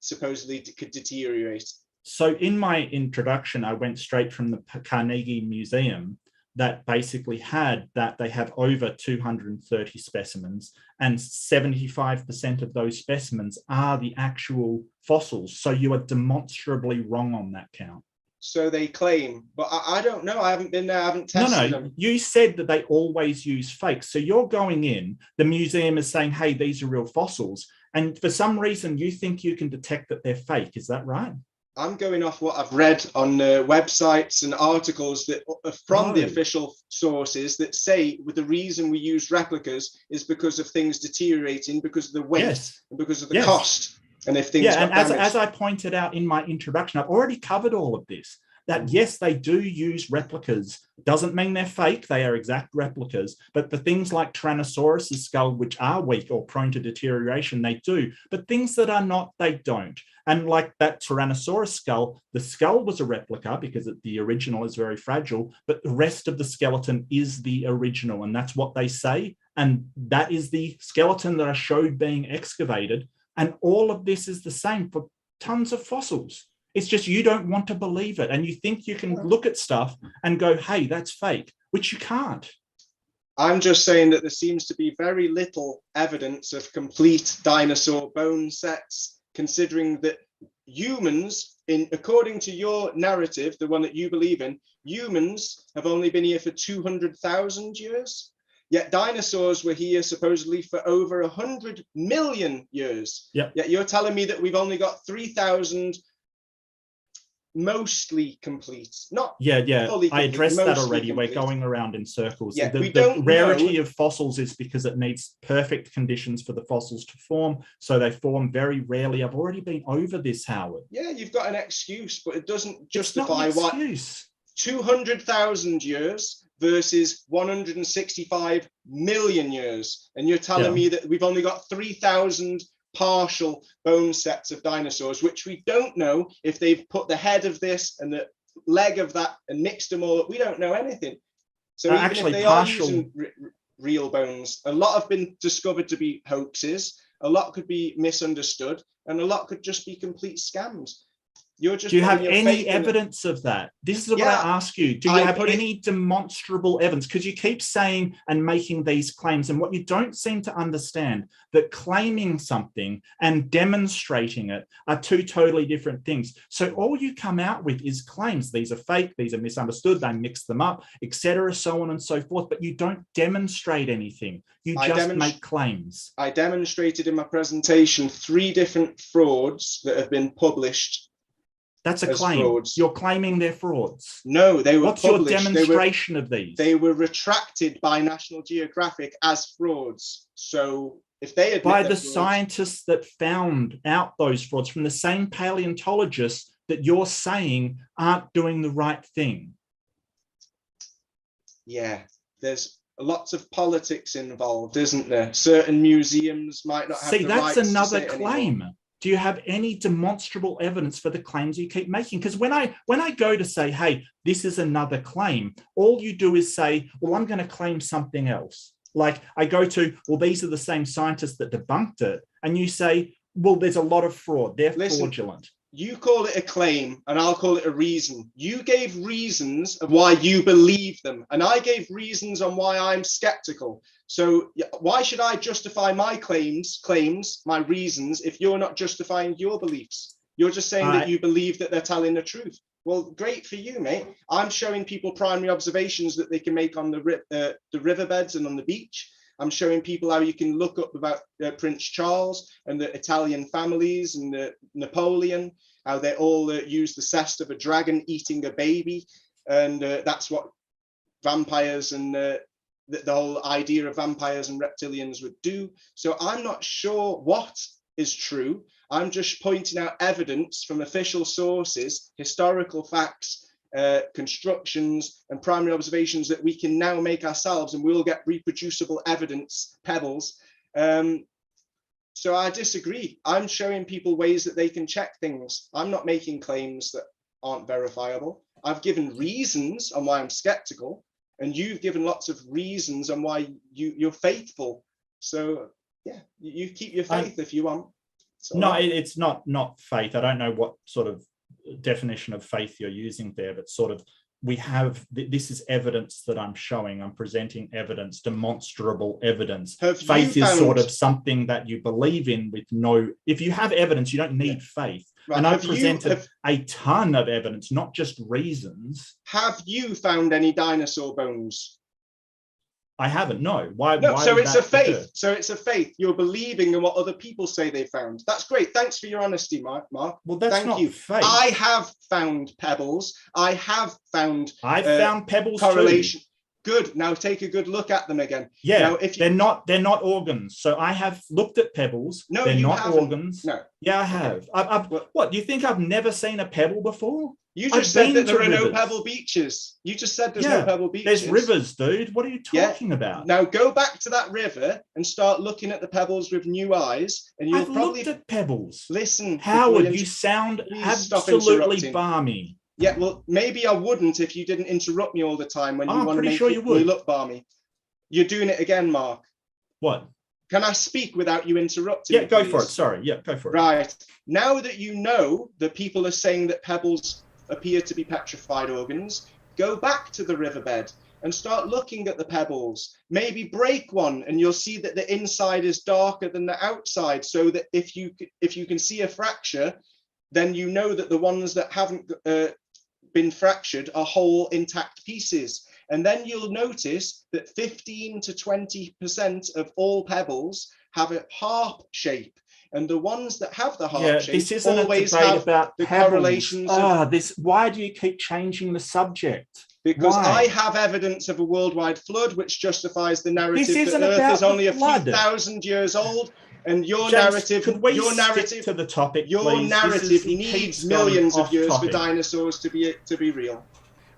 S3: supposedly could deteriorate.
S2: So in my introduction, I went straight from the Carnegie Museum that basically had that they have over 230 specimens, and 75% of those specimens are the actual fossils. So you are demonstrably wrong on that count.
S3: So they claim, but I don't know. I haven't been there. I haven't tested them.
S2: You said that they always use fakes. So you're going in, the museum is saying, hey, these are real fossils. And for some reason, you think you can detect that they're fake. Is that right?
S3: I'm going off what I've read on websites and articles that from the official sources that say the reason we use replicas is because of things deteriorating, because of the weight and because of the cost. And if things got
S2: and
S3: damaged.
S2: as I pointed out in my introduction, I've already covered all of this. That yes, they do use replicas. Doesn't mean they're fake. They are exact replicas. But for things like Tyrannosaurus' skull, which are weak or prone to deterioration, they do. But things that are not, they don't. And like that Tyrannosaurus skull, the skull was a replica because the original is very fragile, but the rest of the skeleton is the original. And that's what they say. And that is the skeleton that I showed being excavated. And all of this is the same for tons of fossils. It's just you don't want to believe it. And you think you can look at stuff and go, hey, that's fake, which you can't.
S3: I'm just saying that there seems to be very little evidence of complete dinosaur bone sets, considering that humans, according to your narrative, the one that you believe in, humans have only been here for 200,000 years. Yet dinosaurs were here supposedly for over 100 million years.
S2: Yep.
S3: Yet you're telling me that we've only got 3,000 mostly complete, not fully complete.
S2: I addressed that already.
S3: Complete.
S2: We're going around in circles.
S3: Yeah,
S2: the rarity of fossils is because it needs perfect conditions for the fossils to form, so they form very rarely. I've already been over this, Howard.
S3: Yeah, you've got an excuse, but it doesn't justify
S2: it's not an excuse.
S3: 200,000 years versus 165 million years, and you're telling me that we've only got 3,000 partial bone sets of dinosaurs, which we don't know if they've put the head of this and the leg of that and mixed them all up. We don't know anything. So even
S2: actually,
S3: if they are using real bones, a lot have been discovered to be hoaxes, a lot could be misunderstood, and a lot could just be complete scams. You're just
S2: do you have any evidence of that? This is what I ask you. Do you have any demonstrable evidence? Because you keep saying and making these claims, and what you don't seem to understand, that claiming something and demonstrating it are two totally different things. So all you come out with is claims. These are fake, these are misunderstood, they mix them up, etc., so on and so forth, but you don't demonstrate anything. You just make claims.
S3: I demonstrated in my presentation 3 different frauds that have been published.
S2: That's a claim. Frauds. You're claiming they're frauds.
S3: No, they were
S2: What's
S3: published.
S2: Your demonstration of these?
S3: They were retracted by National Geographic as frauds. So if they admit
S2: by the scientists that found out those frauds, from the same paleontologists that you're saying aren't doing the right thing.
S3: Yeah, there's lots of politics involved, isn't there? Certain museums might not have the rights to say it anymore. See, that's another claim.
S2: Do you have any demonstrable evidence for the claims you keep making? Because when I go to say, hey, this is another claim, all you do is say, well, I'm going to claim something else. Like I go to, well, these are the same scientists that debunked it. And you say, well, there's a lot of fraud. They're fraudulent.
S3: You call it a claim and I'll call it a reason. You gave reasons of why you believe them. And I gave reasons on why I'm skeptical. So why should I justify my claims, my reasons, if you're not justifying your beliefs? You're just saying that you believe that they're telling the truth. Well, great for you, mate. I'm showing people primary observations that they can make on the riverbeds and on the beach. I'm showing people how you can look up about Prince Charles and the Italian families and the Napoleon, how they all use the cest of a dragon eating a baby. And that's what vampires and the whole idea of vampires and reptilians would do. So I'm not sure what is true. I'm just pointing out evidence from official sources, historical facts, constructions and primary observations that we can now make ourselves, and we'll get reproducible evidence, pebbles. So I disagree. I'm showing people ways that they can check things. I'm not making claims that aren't verifiable. I've given reasons on why I'm skeptical, and you've given lots of reasons on why you're faithful. So yeah, you keep your faith if you want.
S2: No, it's not faith. I don't know what sort of definition of faith you're using there, but sort of we have, this is evidence that I'm showing. I'm presenting evidence, demonstrable evidence. Faith is sort of something that you believe in with no, if you have evidence, you don't need faith. Right. And I've presented a ton of evidence, not just reasons.
S3: Have you found any dinosaur bones?
S2: I haven't, no. Why
S3: so it's a faith. So it's a faith. You're believing in what other people say they found. That's great. Thanks for your honesty, Mark.
S2: Well, that's not faith.
S3: I have found pebbles. I have found
S2: I've found pebbles
S3: correlation.
S2: too.
S3: Good. Now take a good look at them again.
S2: Yeah,
S3: now, if you...
S2: they're not organs. So I have looked at pebbles.
S3: No,
S2: they're
S3: you
S2: not
S3: haven't.
S2: organs.
S3: No.
S2: Yeah, I have. What, do you think I've never seen a pebble before?
S3: You just said that there are no pebble beaches. You just said there's no pebble beaches.
S2: There's rivers, dude. What are you talking about?
S3: Now go back to that river and start looking at the pebbles with new eyes, and you'll
S2: looked at pebbles.
S3: Listen,
S2: Howard, you sound absolutely balmy.
S3: Yeah, well, maybe I wouldn't if you didn't interrupt me all the time when you want to make me look balmy. You're doing it again, Mark.
S2: What?
S3: Can I speak without you interrupting?
S2: Yeah, go for it. Sorry. Yeah, go for it.
S3: Right. Now that you know that people are saying that pebbles appear to be petrified organs, go back to the riverbed and start looking at the pebbles. Maybe break one and you'll see that the inside is darker than the outside, so that if you can see a fracture, then you know that the ones that haven't been fractured are whole intact pieces. And then you'll notice that 15 to 20% of all pebbles have a harp shape. And the ones that have the harp shape
S2: this isn't
S3: always
S2: a debate
S3: have
S2: about
S3: the
S2: pebbles.
S3: correlations.
S2: Why do you keep changing the subject?
S3: Because I have evidence of a worldwide flood which justifies the narrative that Earth is only a few thousand years old. And your narrative
S2: to the topic,
S3: your narrative needs millions of years for dinosaurs to be real.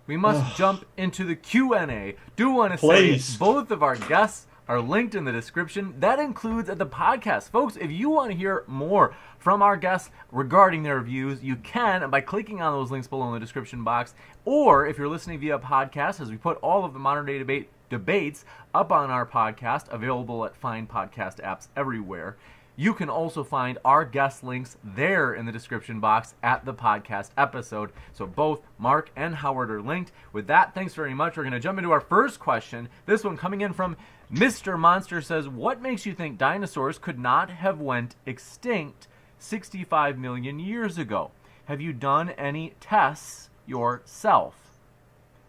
S1: We must jump into the Q&A. Do want to say both of our guests are linked in the description. That includes the podcast. Folks, if you want to hear more from our guests regarding their views, you can by clicking on those links below in the description box. Or if you're listening via podcast, as we put all of the modern day debates up on our podcast, available at fine podcast apps everywhere. You can also find our guest links there in the description box at the podcast episode. So both Mark and Howard are linked. With that, thanks very much. We're going to jump into our first question. This one coming in from Mr. Monster says, what makes you think dinosaurs could not have went extinct 65 million years ago? Have you done any tests yourself?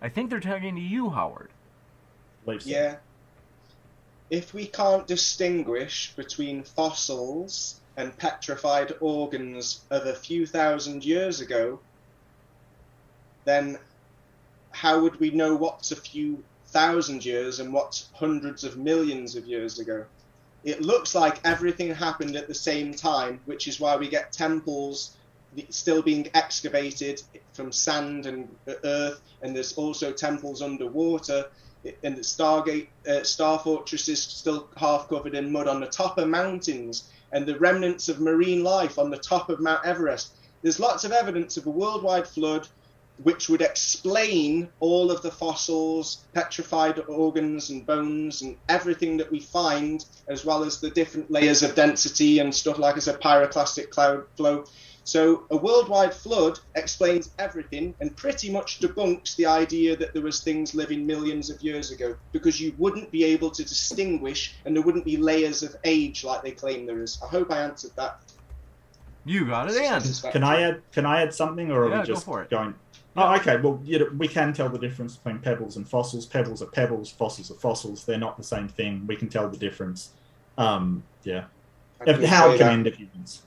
S1: I think they're talking to you, Howard.
S3: Yeah. If we can't distinguish between fossils and petrified organs of a few thousand years ago, then how would we know what's a few thousand years and what's hundreds of millions of years ago? It looks like everything happened at the same time, which is why we get temples still being excavated from sand and earth, and there's also temples underwater. And the star fortresses still half covered in mud on the top of mountains, and the remnants of marine life on the top of Mount Everest. There's lots of evidence of a worldwide flood which would explain all of the fossils, petrified organs and bones and everything that we find, as well as the different layers of density and stuff, like I said, pyroclastic cloud flow. So a worldwide flood explains everything and pretty much debunks the idea that there was things living millions of years ago, because you wouldn't be able to distinguish and there wouldn't be layers of age like they claim there is. I hope I answered that.
S1: You got it, Anne.
S2: Can I add something, or are we just
S1: go for it.
S2: going? Oh, okay. Well, we can tell the difference between pebbles and fossils. Pebbles are pebbles. Fossils are fossils. They're not the same thing. We can tell the difference. Yeah. How can independence?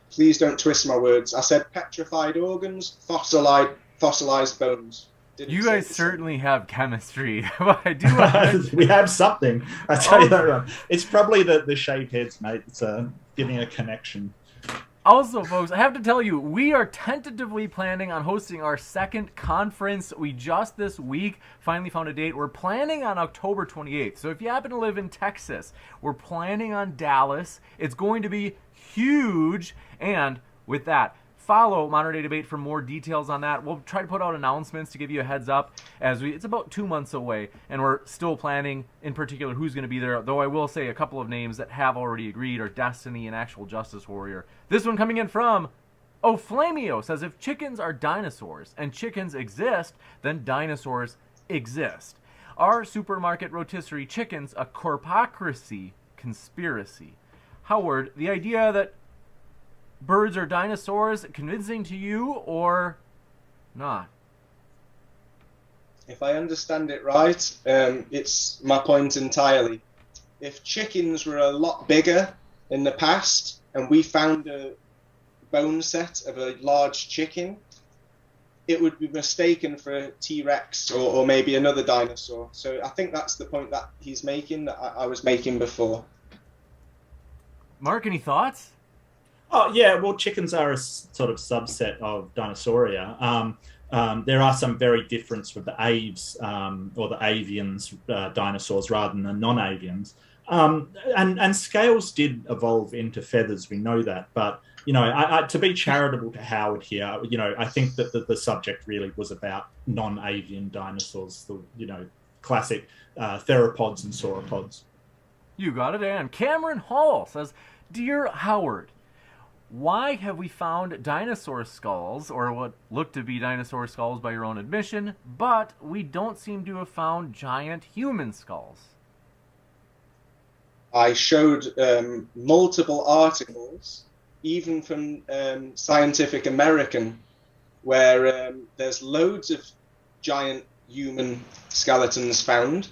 S3: Please don't twist my words. I said petrified organs, fossilized bones.
S1: You guys certainly have chemistry. I do.
S2: We have something. I tell you that right. It's probably the shaved heads, mate. It's giving a connection.
S1: Also, folks, I have to tell you, we are tentatively planning on hosting our second conference. We just this week finally found a date. We're planning on October 28th. So if you happen to live in Texas, we're planning on Dallas. It's going to be huge. And with that, follow Modern Day Debate for more details on that. We'll try to put out announcements to give you a heads up it's about 2 months away, and we're still planning in particular who's going to be there, though I will say a couple of names that have already agreed are Destiny and Actual Justice Warrior. This one coming in from Flamio says, if chickens are dinosaurs and chickens exist, then dinosaurs exist. Are supermarket rotisserie chickens a corpocracy conspiracy? Howard, the idea that birds are dinosaurs convincing to you or not?
S3: If I understand it right, it's my point entirely. If chickens were a lot bigger in the past and we found a bone set of a large chicken, it would be mistaken for a T-Rex or maybe another dinosaur. So I think that's the point that he's making, that I was making before.
S1: Mark, any thoughts?
S2: Oh, yeah, well, chickens are a sort of subset of Dinosauria. There are some very difference with the aves or the avians dinosaurs rather than the non-avians. And scales did evolve into feathers, we know that. But, you know, to be charitable to Howard here, you know, I think that the subject really was about non-avian dinosaurs, the, you know, classic theropods and sauropods.
S1: You got it, and Cameron Hall says, "Dear Howard, why have we found dinosaur skulls, or what look to be dinosaur skulls by your own admission, but we don't seem to have found giant human skulls?"
S3: I showed multiple articles, even from Scientific American, where there's loads of giant human skeletons found,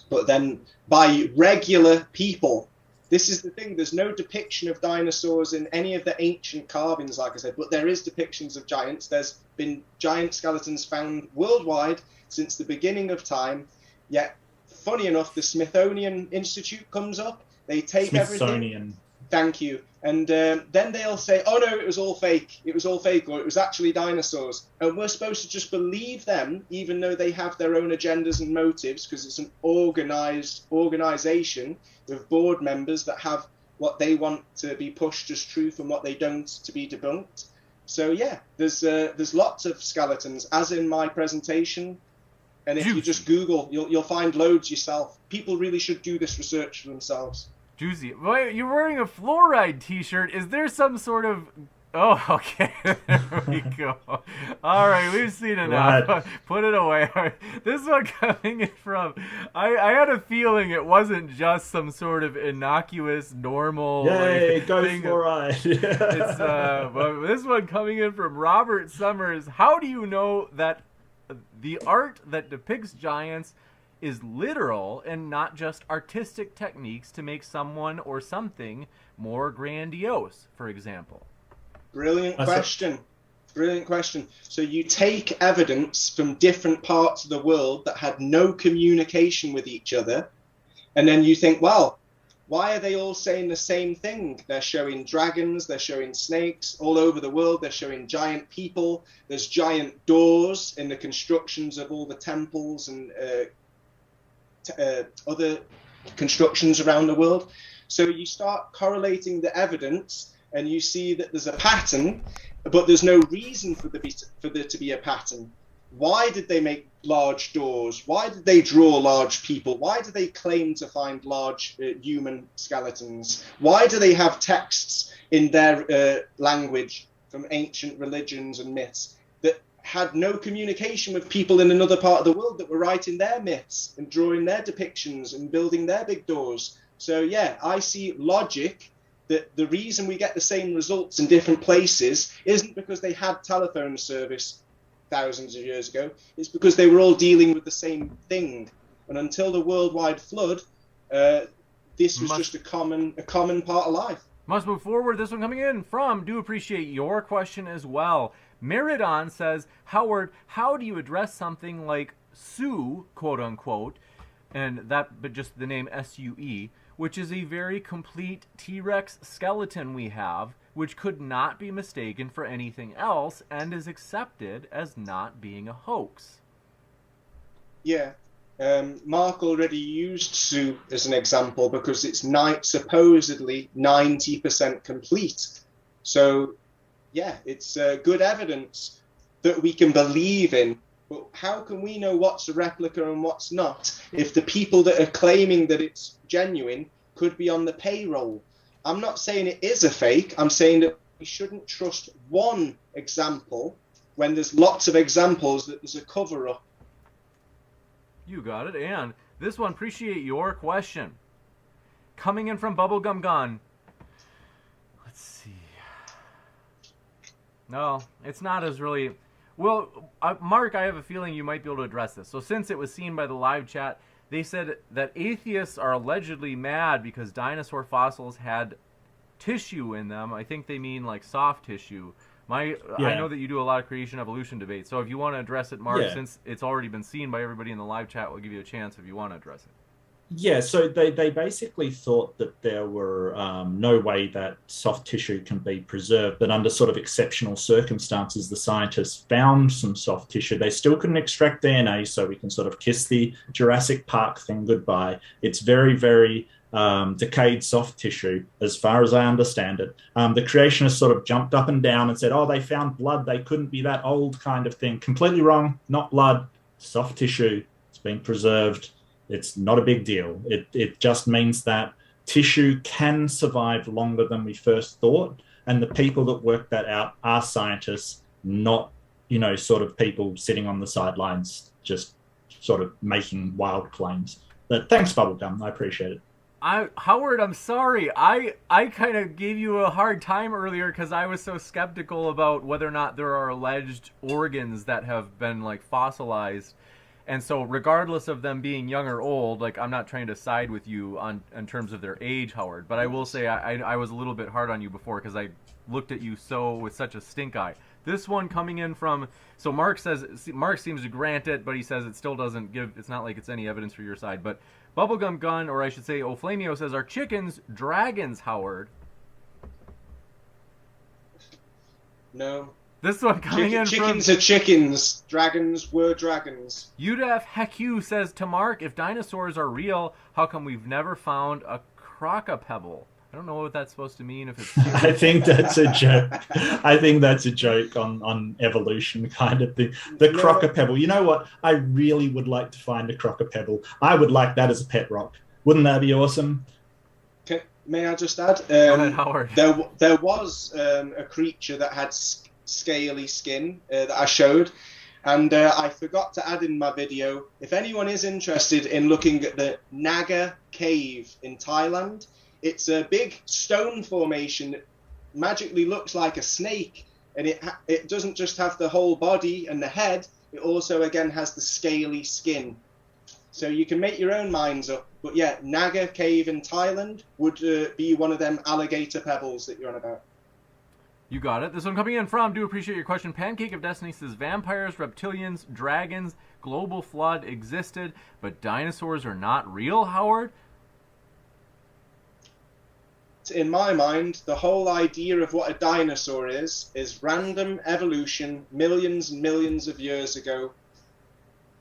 S3: but then by regular people. This is the thing, there's no depiction of dinosaurs in any of the ancient carvings, like I said, but there is depictions of giants. There's been giant skeletons found worldwide since the beginning of time, yet, funny enough, the Smithsonian Institute comes up, they take everything. Thank you. And then they'll say, oh no, it was all fake, or it was actually dinosaurs. And we're supposed to just believe them, even though they have their own agendas and motives, because it's an organization with board members that have what they want to be pushed as truth and what they don't to be debunked. So yeah, there's lots of skeletons, as in my presentation. And if you just Google, you'll find loads yourself. People really should do this research for themselves.
S1: Juicy. Wait, you're wearing a fluoride t-shirt. Is there some sort of... Oh, okay. There we go. All right, we've seen enough. Right. Put it away. Right. This one coming in from... I had a feeling it wasn't just some sort of innocuous, normal...
S2: Yay, go fluoride.
S1: It's, but this one coming in from Robert Summers. How do you know that the art that depicts giants is literal and not just artistic techniques to make someone or something more grandiose, for example?
S3: Brilliant question. So you take evidence from different parts of the world that had no communication with each other, and then you think, well, why are they all saying the same thing? They're showing dragons, they're showing snakes all over the world, they're showing giant people, there's giant doors in the constructions of all the temples and other constructions around the world. So you start correlating the evidence and you see that there's a pattern, but there's no reason for there to be a pattern. Why did they make large doors? Why did they draw large people? Why do they claim to find large human skeletons? Why do they have texts in their language from ancient religions and myths that had no communication with people in another part of the world that were writing their myths and drawing their depictions and building their big doors? So yeah, I see logic that the reason we get the same results in different places isn't because they had telephone service thousands of years ago. It's because they were all dealing with the same thing. And until the worldwide flood, this was just a common part of life.
S1: Must move forward. This one coming in from, do appreciate your question as well. Meridon says, Howard, how do you address something like Sue, quote unquote, and that, but just the name SUE, which is a very complete T-Rex skeleton we have, which could not be mistaken for anything else and is accepted as not being a hoax?
S3: Yeah. Mark already used Sue as an example because it's supposedly 90% complete. So, yeah, it's good evidence that we can believe in. But how can we know what's a replica and what's not if the people that are claiming that it's genuine could be on the payroll? I'm not saying it is a fake. I'm saying that we shouldn't trust one example when there's lots of examples that there's a cover-up.
S1: You got it. And this one, appreciate your question. Coming in from Bubblegum Gun. Let's see. No, it's not as really... Well, Mark, I have a feeling you might be able to address this. So since it was seen by the live chat, they said that atheists are allegedly mad because dinosaur fossils had tissue in them. I think they mean like soft tissue, I
S2: Yeah.
S1: know that you do a lot of creation evolution debates, so if you want to address it, Mark,
S2: Yeah.
S1: since it's already been seen by everybody in the live chat, we'll give you a chance if you want to address it.
S2: Yeah, so they basically thought that there were no way that soft tissue can be preserved, but under sort of exceptional circumstances, the scientists found some soft tissue. They still couldn't extract DNA, so we can sort of kiss the Jurassic Park thing goodbye. It's very, very decayed soft tissue, as far as I understand it. The creationists sort of jumped up and down and said, oh, they found blood. They couldn't be that old kind of thing. Completely wrong. Not blood, soft tissue. It's been preserved. It's not a big deal. It just means that tissue can survive longer than we first thought. And the people that work that out are scientists, not, sort of people sitting on the sidelines just sort of making wild claims. But thanks, Bubblegum. I appreciate it.
S1: Howard, I'm sorry. I kind of gave you a hard time earlier because I was so skeptical about whether or not there are alleged organs that have been, like, fossilized. And so regardless of them being young or old, like, I'm not trying to side with you in terms of their age, Howard, but I will say I was a little bit hard on you before because I looked at you with such a stink eye. This one coming in from, so Mark seems to grant it, but he says it still doesn't it's not like it's any evidence for your side. But Bubblegum Gun, or I should say Oflamio, says, are chickens dragons, Howard?
S3: No.
S1: This one coming in
S3: chickens are chickens. Dragons were dragons.
S1: Udef Heku says to Mark, if dinosaurs are real, how come we've never found a crocopebble? I don't know what that's supposed to mean. If it's
S2: I think that's a joke. I think that's a joke on evolution kind of thing. The crocopebble. You know what? I really would like to find a crocopebble. I would like that as a pet rock. Wouldn't that be awesome?
S3: Okay, may I just add?
S1: Go ahead, Howard.
S3: There was a creature that had scaly skin that I showed, and I forgot to add in my video. If anyone is interested in looking at the Naga Cave in Thailand, it's a big stone formation that magically looks like a snake, and it doesn't just have the whole body and the head, it also again has the scaly skin. So you can make your own minds up. But yeah, Naga Cave in Thailand would be one of them alligator pebbles that you're on about.
S1: You got it. This one coming in from, do appreciate your question. Pancake of Destiny says, vampires, reptilians, dragons, global flood existed, but dinosaurs are not real, Howard?
S3: In my mind, the whole idea of what a dinosaur is random evolution millions and millions of years ago.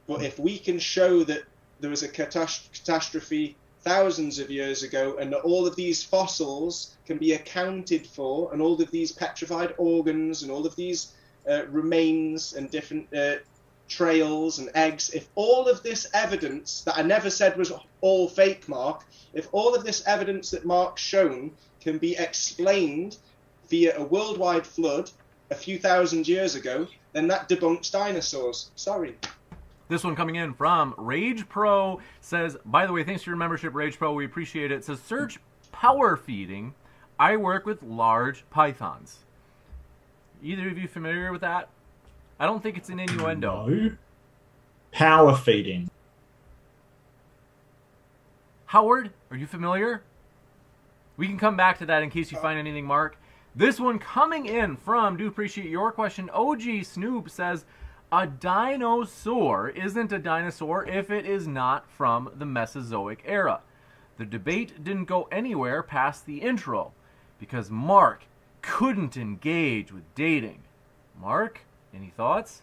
S3: But if we can show that there was a catastrophe thousands of years ago and that all of these fossils can be accounted for and all of these petrified organs and all of these remains and different trails and eggs, if all of this evidence that I never said was all fake, Mark, if all of this evidence that Mark's shown can be explained via a worldwide flood a few thousand years ago, then that debunks dinosaurs. Sorry.
S1: This one coming in from Rage Pro says, by the way, thanks for your membership, Rage Pro. We appreciate it. It says, search power feeding. I work with large pythons. Either of you familiar with that? I don't think it's an innuendo.
S2: No. Power feeding.
S1: Howard, are you familiar? We can come back to that in case you find anything, Mark. This one coming in from, do appreciate your question, OG Snoop says, a dinosaur isn't a dinosaur if it is not from the Mesozoic era. The debate didn't go anywhere past the intro because Mark couldn't engage with dating. Mark, any thoughts?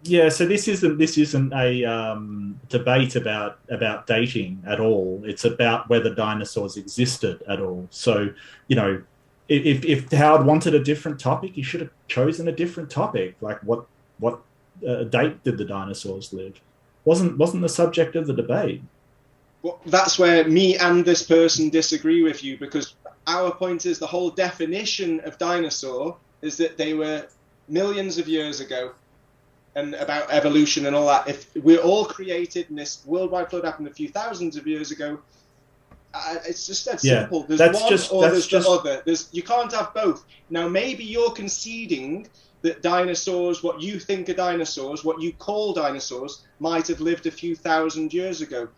S2: Yeah, so this isn't a debate about dating at all. It's about whether dinosaurs existed at all. So, if Howard wanted a different topic, he should have chosen a different topic. Like what date did the dinosaurs live? Wasn't the subject of the debate.
S3: Well, that's where me and this person disagree with you, because our point is the whole definition of dinosaur is that they were millions of years ago, and about evolution and all that. If we're all created and this worldwide flood happened a few thousands of years ago, it's just that simple. There's one or there's the other. You can't have both. Now, maybe you're conceding that dinosaurs, what you think are dinosaurs, what you call dinosaurs, might have lived a few thousand years ago.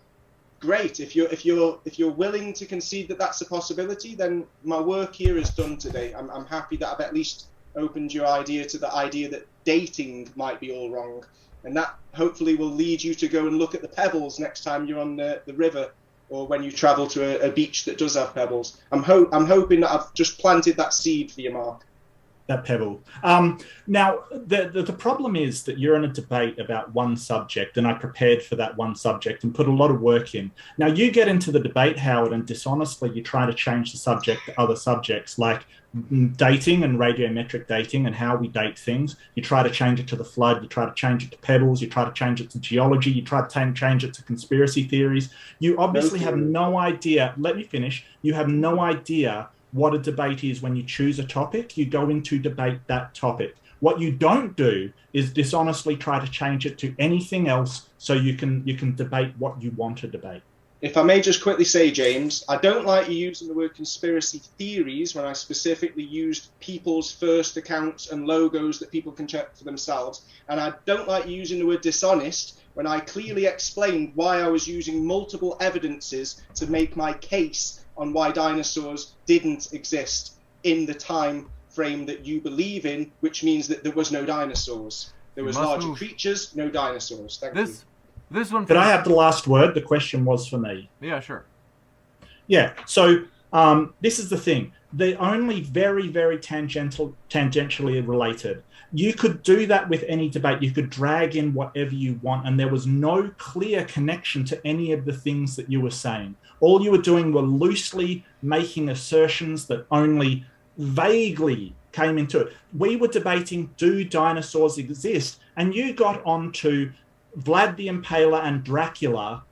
S3: Great. If you're willing to concede that that's a possibility, then my work here is done today. I'm happy that I've at least opened your idea to the idea that dating might be all wrong. And that hopefully will lead you to go and look at the pebbles next time you're on the river, or when you travel to a beach that does have pebbles. I'm hoping that I've just planted that seed for you, Mark.
S2: That pebble. Now, the problem is that you're in a debate about one subject, and I prepared for that one subject and put a lot of work in. Now, you get into the debate, Howard, and dishonestly you try to change the subject to other subjects like dating and radiometric dating and how we date things. You try to change it to the flood. You try to change it to pebbles. You try to change it to geology. You try to change it to conspiracy theories. You obviously have no idea. Let me finish. You have no idea what a debate is. When you choose a topic, you go into debate that topic. What you don't do is dishonestly try to change it to anything else so you can debate what you want to debate.
S3: If I may just quickly say, James, I don't like you using the word conspiracy theories when I specifically used people's first accounts and logos that people can check for themselves. And I don't like you using the word dishonest when I clearly explained why I was using multiple evidences to make my case on why dinosaurs didn't exist in the time frame that you believe in, which means that there was no dinosaurs. There was larger creatures, no dinosaurs. Thank you.
S1: This one.
S2: Could I have the last word? The question was for me.
S1: Yeah, sure.
S2: Yeah. So this is the thing. They're only very, very tangentially related. You could do that with any debate. You could drag in whatever you want, and there was no clear connection to any of the things that you were saying. All you were doing were loosely making assertions that only vaguely came into it. We were debating, do dinosaurs exist? And you got on to Vlad the Impaler and Dracula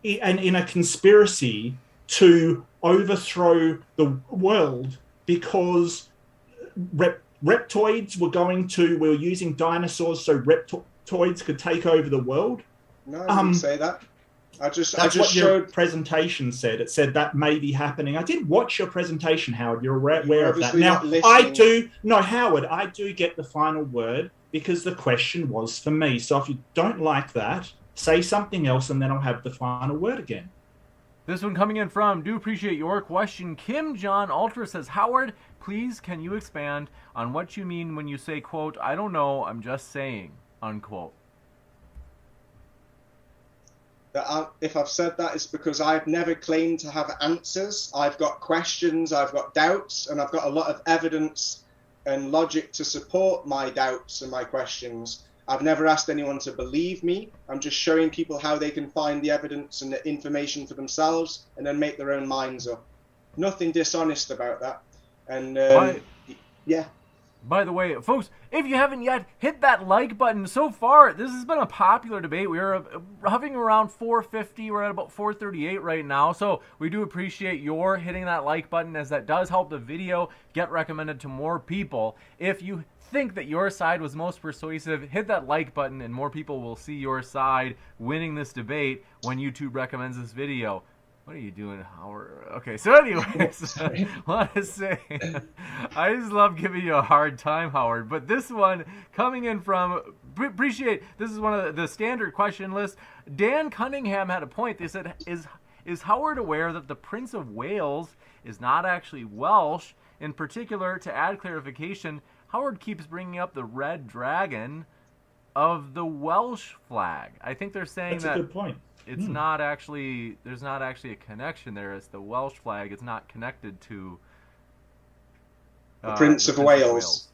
S2: and in a conspiracy to overthrow the world because reptoids were using dinosaurs so reptoids could take over the world.
S3: No, I didn't say that. I just
S2: what
S3: showed
S2: your presentation said. It said that may be happening. I did watch your presentation, Howard. You're aware of that. Now, Howard, I do get the final word because the question was for me. So if you don't like that, say something else and then I'll have the final word again.
S1: This one coming in from, do appreciate your question, Kim John Ultra says, Howard, please can you expand on what you mean when you say, quote, I don't know, I'm just saying, unquote.
S3: If I've said that, it's because I've never claimed to have answers. I've got questions, I've got doubts, and I've got a lot of evidence and logic to support my doubts and my questions. I've never asked anyone to believe me. I'm just showing people how they can find the evidence and the information for themselves and then make their own minds up. Nothing dishonest about that. And yeah.
S1: By the way, folks, if you haven't yet, hit that like button. So far, this has been a popular debate. We are hovering around 450. We're at about 438 right now. So we do appreciate your hitting that like button, as that does help the video get recommended to more people. If you think that your side was most persuasive, hit that like button and more people will see your side winning this debate when YouTube recommends this video. What are you doing, Howard? Okay, so anyways, I want to say, I just love giving you a hard time, Howard. But this one coming in from, appreciate, this is one of the standard question list. Dan Cunningham had a point. They said, is Howard aware that the Prince of Wales is not actually Welsh? In particular, to add clarification, Howard keeps bringing up the red dragon of the Welsh flag. I think they're saying
S2: that's a good point.
S1: It's not actually, there's not actually a connection there. It's the Welsh flag. It's not connected to
S3: the Prince of Wales.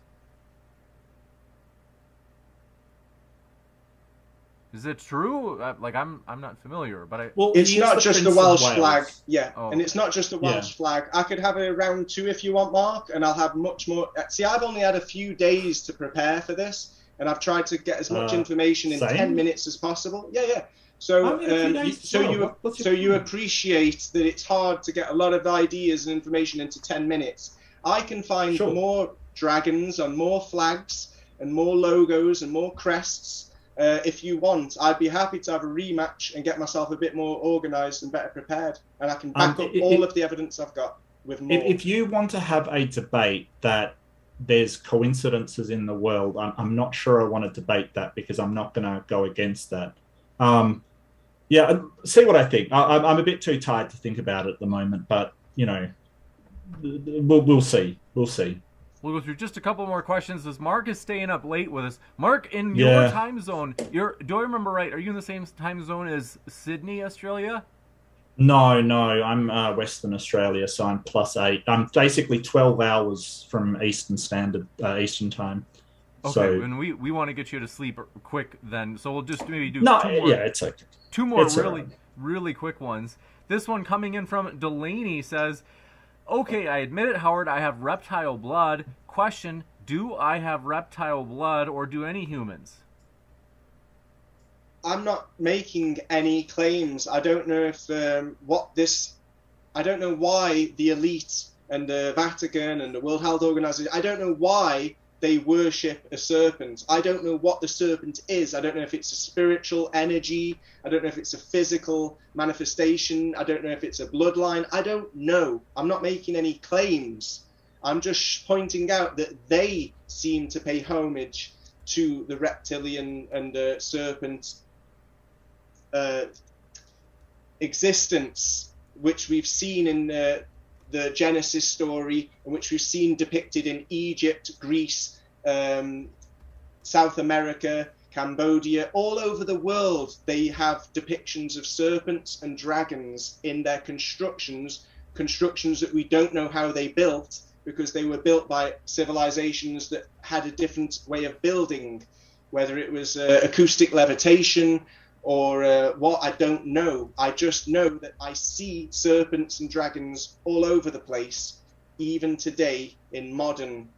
S1: Is it true? Like I'm not familiar, but
S3: well, it's not just the Welsh flag. Yeah,
S1: oh.
S3: And it's not just the Welsh flag. I could have a round two if you want, Mark, and I'll have much more. See, I've only had a few days to prepare for this, and I've tried to get as much information in 10 minutes as possible. Yeah. So, you appreciate that it's hard to get a lot of ideas and information into 10 minutes. I can find more dragons on more flags and more logos and more crests. If you want, I'd be happy to have a rematch and get myself a bit more organised and better prepared. And I can back up all of the evidence I've got with more.
S2: If you want to have a debate that there's coincidences in the world, I'm not sure I want to debate that because I'm not going to go against that. Yeah, see what I think. I'm a bit too tired to think about it at the moment, but, you know, we'll see. We'll see.
S1: We'll go through just a couple more questions as Mark is staying up late with us. Mark, in your time zone, do I remember right? Are you in the same time zone as Sydney, Australia?
S2: No, I'm Western Australia, so I'm +8. I'm basically 12 hours from Eastern Time.
S1: Okay,
S2: so,
S1: and we want to get you to sleep quick then, so we'll just maybe do
S2: it's okay.
S1: Two more really quick ones. This one coming in from Delaney says, okay, I admit it, Howard, I have reptile blood. Question, do I have reptile blood or do any humans?
S3: I'm not making any claims. I don't know if I don't know why the elite and the Vatican and the World Health Organization, I don't know why they worship a serpent. I don't know what the serpent is. I don't know if it's a spiritual energy. I don't know if it's a physical manifestation. I don't know if it's a bloodline. I don't know. I'm not making any claims. I'm just pointing out that they seem to pay homage to the reptilian and the serpent existence, which we've seen in the Genesis story, and which we've seen depicted in Egypt, Greece, South America, Cambodia, all over the world. They have depictions of serpents and dragons in their constructions that we don't know how they built, because they were built by civilizations that had a different way of building, whether it was acoustic levitation or what, I don't know. I just know that I see serpents and dragons all over the place, even today in modern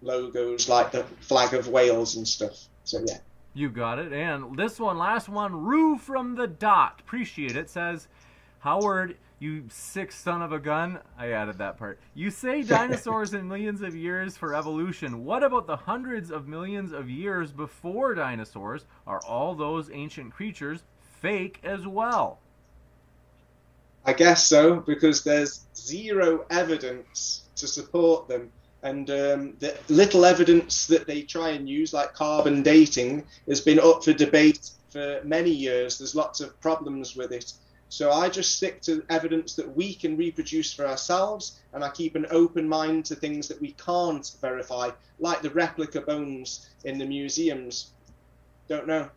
S3: logos like the flag of Wales and stuff. So yeah.
S1: You got it. And this one, last one, Rue from the Dot, appreciate it, says, Howard, you sick son of a gun. I added that part. You say dinosaurs in millions of years for evolution. What about the hundreds of millions of years before dinosaurs? Are all those ancient creatures fake as well?
S3: I guess so, because there's zero evidence to support them. And the little evidence that they try and use, like carbon dating, has been up for debate for many years. There's lots of problems with it. So I just stick to evidence that we can reproduce for ourselves, and I keep an open mind to things that we can't verify, like the replica bones in the museums. Don't know.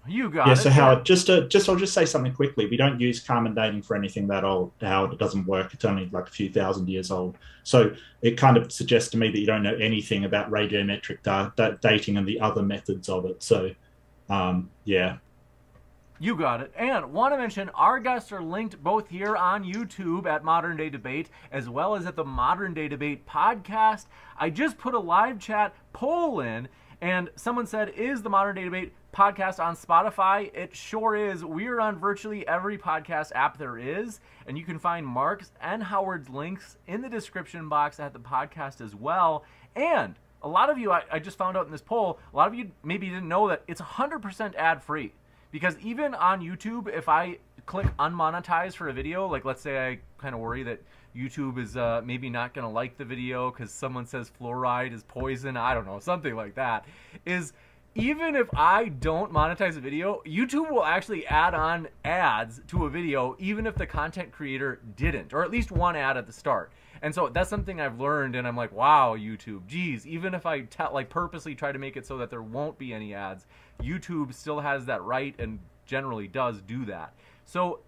S1: You got it.
S2: So Howard, I'll just say something quickly. We don't use carbon dating for anything that old, Howard. It doesn't work. It's only like a few thousand years old. So it kind of suggests to me that you don't know anything about radiometric dating and the other methods of it. So, yeah.
S1: You got it. And want to mention, our guests are linked both here on YouTube at Modern Day Debate, as well as at the Modern Day Debate podcast. I just put a live chat poll in, and someone said, is the Modern Day Debate podcast on Spotify? It sure is. We're on virtually every podcast app there is, and you can find Mark's and Howard's links in the description box at the podcast as well. And a lot of you, I just found out in this poll, a lot of you maybe didn't know that it's 100% ad-free. Because even on YouTube, if I click unmonetize for a video, like let's say I kind of worry that YouTube is maybe not going to like the video because someone says fluoride is poison, I don't know, something like that, is even if I don't monetize a video, YouTube will actually add on ads to a video even if the content creator didn't, or at least one ad at the start. And so that's something I've learned, and I'm like, wow, YouTube, geez, even if I purposely try to make it so that there won't be any ads, YouTube still has that right and generally does do that. So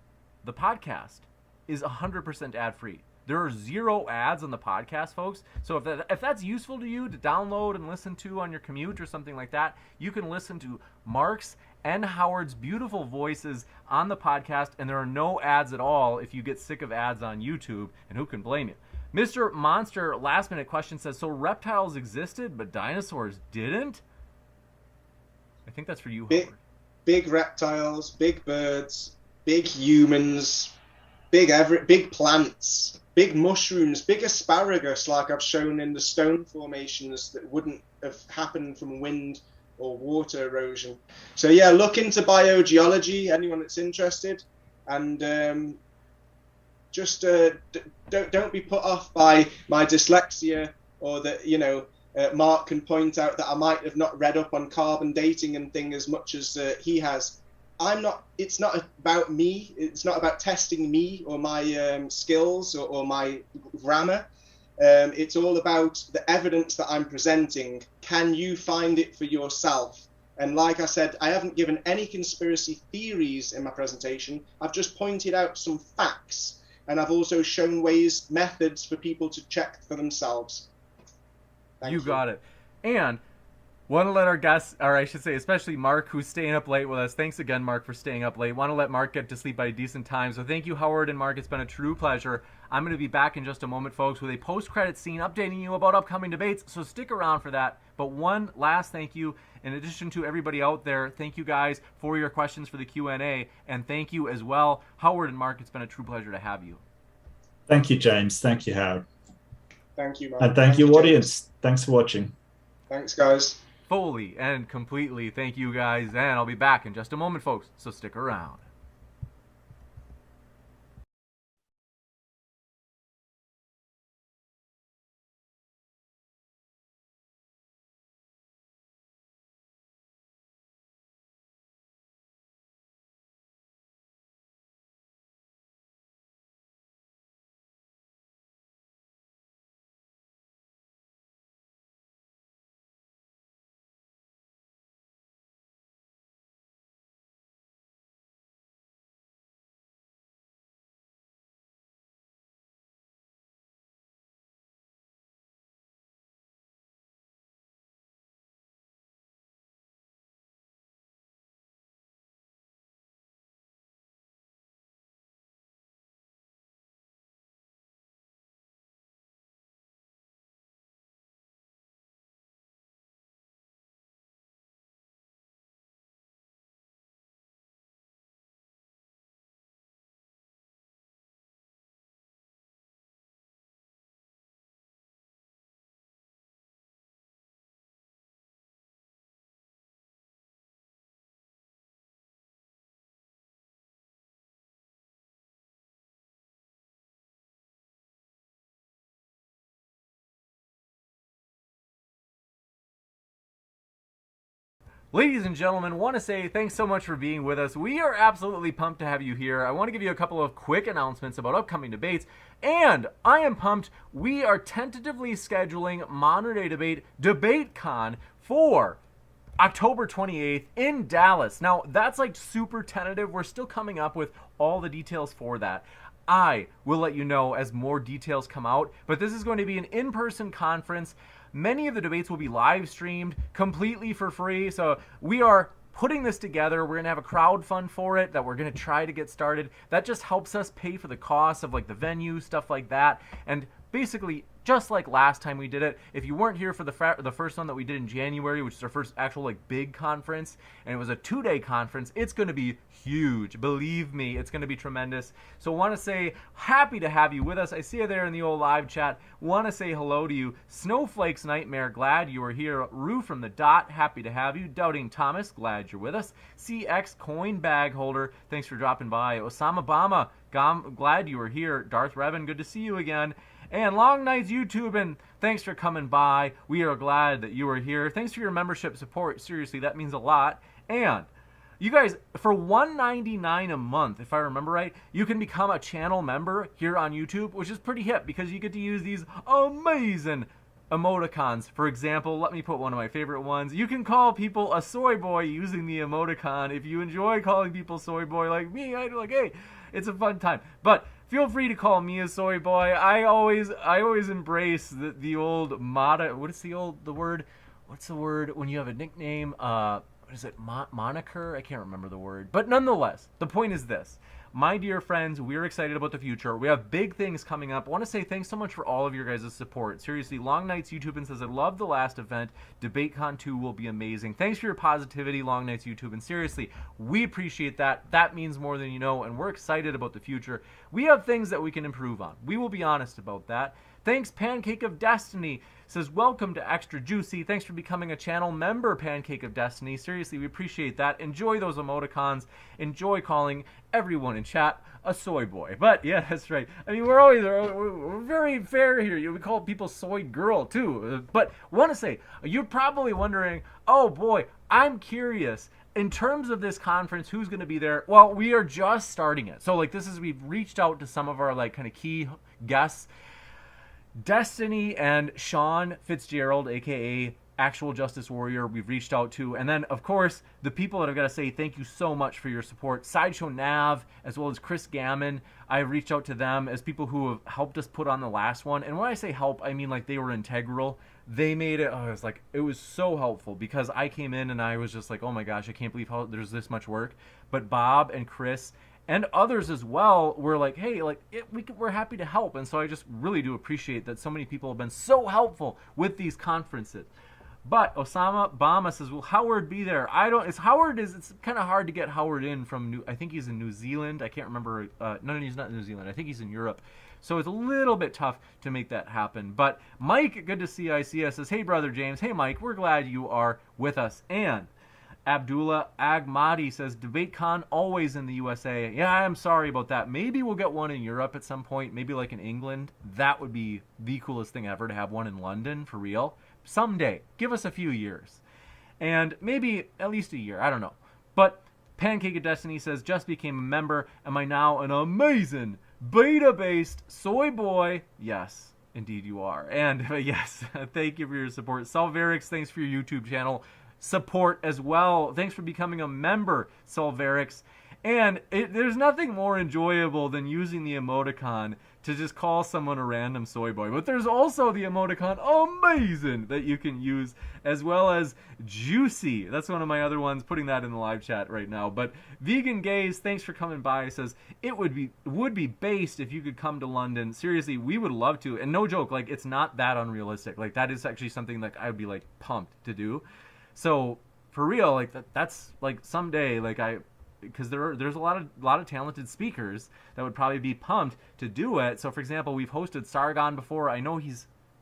S1: the podcast is 100% ad-free. There are 0 ads on the podcast, folks. So if that's useful to you to download and listen to on your commute or something like that, you can listen to Mark's and Howard's beautiful voices on the podcast, and there are no ads at all if you get sick of ads on YouTube, and who can blame you? Mr. Monster, last minute question, says, so reptiles existed, but dinosaurs didn't? I think that's for you, Howard.
S3: Big reptiles, big birds, big humans, big plants, big mushrooms, big asparagus, like I've shown in the stone formations that wouldn't have happened from wind or water erosion. So yeah, look into biogeology, anyone that's interested, and just don't be put off by my dyslexia, or that, you know, Mark can point out that I might have not read up on carbon dating and thing as much as he has. It's not about me. It's not about testing me or my skills or my grammar. It's all about the evidence that I'm presenting. Can you find it for yourself? And like I said, I haven't given any conspiracy theories in my presentation. I've just pointed out some facts, and I've also shown methods for people to check for themselves. Thank you.
S1: Got it. And want to let our guests, or I should say especially Mark, who's staying up late with us. Thanks again, Mark, for staying up late. Want to let Mark get to sleep by a decent time. So thank you, Howard and Mark. It's been a true pleasure. I'm going to be back in just a moment, folks, with a post-credit scene updating you about upcoming debates. So stick around for that. But one last thank you, in addition to everybody out there, thank you guys for your questions for the Q&A. And thank you as well, Howard and Mark. It's been a true pleasure to have you.
S2: Thank you, James. Thank you, Howard.
S3: Thank you, Mark.
S2: And thank you, audience. Thanks for watching.
S3: Thanks, guys.
S1: Fully and completely thank you guys, and I'll be back in just a moment, folks, so stick around. Ladies and gentlemen, want to say thanks so much for being with us. We are absolutely pumped to have you here. I want to give you a couple of quick announcements about upcoming debates, and I am pumped. We are tentatively scheduling Modern Day Debate DebateCon for October 28th in Dallas. Now, that's like super tentative. We're still coming up with all the details for that. I will let you know as more details come out, but this is going to be an in-person conference. Many of the debates will be live streamed completely for free. So we are putting this together. We're going to have a crowd fund for it that we're going to try to get started. That just helps us pay for the costs of like the venue, stuff like that. And basically, just like last time we did it, if you weren't here for the first one that we did in January, which is our first actual like big conference, and it was a 2-day conference, it's going to be huge. Believe me, it's going to be tremendous. So want to say happy to have you with us. I see you there in the old live chat. Want to say hello to you. Snowflake's Nightmare, glad you are here. Rue from the Dot, happy to have you. Doubting Thomas, glad you're with us. CX Coin Bag Holder, thanks for dropping by. Osama Bama, glad you were here. Darth Revan, good to see you again. And Long Nights YouTube, and thanks for coming by. We are glad that you are here. Thanks for your membership support. Seriously, that means a lot. And you guys, for $1.99 a month, if I remember right, you can become a channel member here on YouTube, which is pretty hip because you get to use these amazing emoticons. For example, let me put one of my favorite ones. You can call people a soy boy using the emoticon. If you enjoy calling people soy boy like me, I'd be like, hey, it's a fun time. But feel free to call me a soy boy. I always embrace the old what's the word when you have a nickname? What is it? Moniker? I can't remember the word. But nonetheless, the point is this. My dear friends, we're excited about the future. We have big things coming up. I want to say thanks so much for all of your guys' support. Seriously, Long Nights YouTube and says, I love the last event. DebateCon 2 will be amazing. Thanks for your positivity, Long Nights YouTube. And seriously, we appreciate that. That means more than you know, and we're excited about the future. We have things that we can improve on. We will be honest about that. Thanks, Pancake of Destiny. Says, welcome to Extra Juicy. Thanks for becoming a channel member, Pancake of Destiny. Seriously, we appreciate that. Enjoy those emoticons. Enjoy calling everyone in chat a soy boy. But, yeah, that's right. I mean, we're very fair here. We call people soy girl, too. But want to say, you're probably wondering, oh, boy, I'm curious. In terms of this conference, who's going to be there? Well, we are just starting it. So, like, we've reached out to some of our, like, kind of key guests. Destiny and Sean Fitzgerald, aka Actual Justice Warrior, we've reached out to. And then, of course, the people that I've got to say thank you so much for your support. Sideshow Nav, as well as Chris Gammon. I've reached out to them as people who have helped us put on the last one. And when I say help, I mean like they were integral. They made it, it was so helpful because I came in and I was just like, oh my gosh, I can't believe how there's this much work. But Bob and Chris and others as well were like, hey, we're happy to help. And so I just really do appreciate that so many people have been so helpful with these conferences. But Osama Bama says, will Howard be there? It's kind of hard to get Howard in from, I think he's in New Zealand. I can't remember. No, he's not in New Zealand. I think he's in Europe. So it's a little bit tough to make that happen. But Mike, good to see ICS, says, hey, Brother James. Hey, Mike, we're glad you are with us. And Abdullah Agmadi says, DebateCon always in the USA. Yeah, I'm sorry about that. Maybe we'll get one in Europe at some point, maybe like in England. That would be the coolest thing ever to have one in London, for real. Someday. Give us a few years. And maybe at least a year. I don't know. But Pancake of Destiny says, just became a member. Am I now an amazing beta-based soy boy? Yes, indeed you are. And yes, thank you for your support. Salvarix, thanks for your YouTube channel support as well. Thanks for becoming a member, Salvarix. And there's nothing more enjoyable than using the emoticon to just call someone a random soy boy. But there's also the emoticon amazing that you can use, as well as juicy. That's one of my other ones, putting that in the live chat right now. But Vegan Gaze, thanks for coming by. Says, it would be based if you could come to London. Seriously, we would love to. And no joke, like, it's not that unrealistic. Like, that is actually something that I would be, like, pumped to do. So, for real, like, that's, like, someday, like, because there's a lot of talented speakers that would probably be pumped to do it. So, for example, we've hosted Sargon before. I know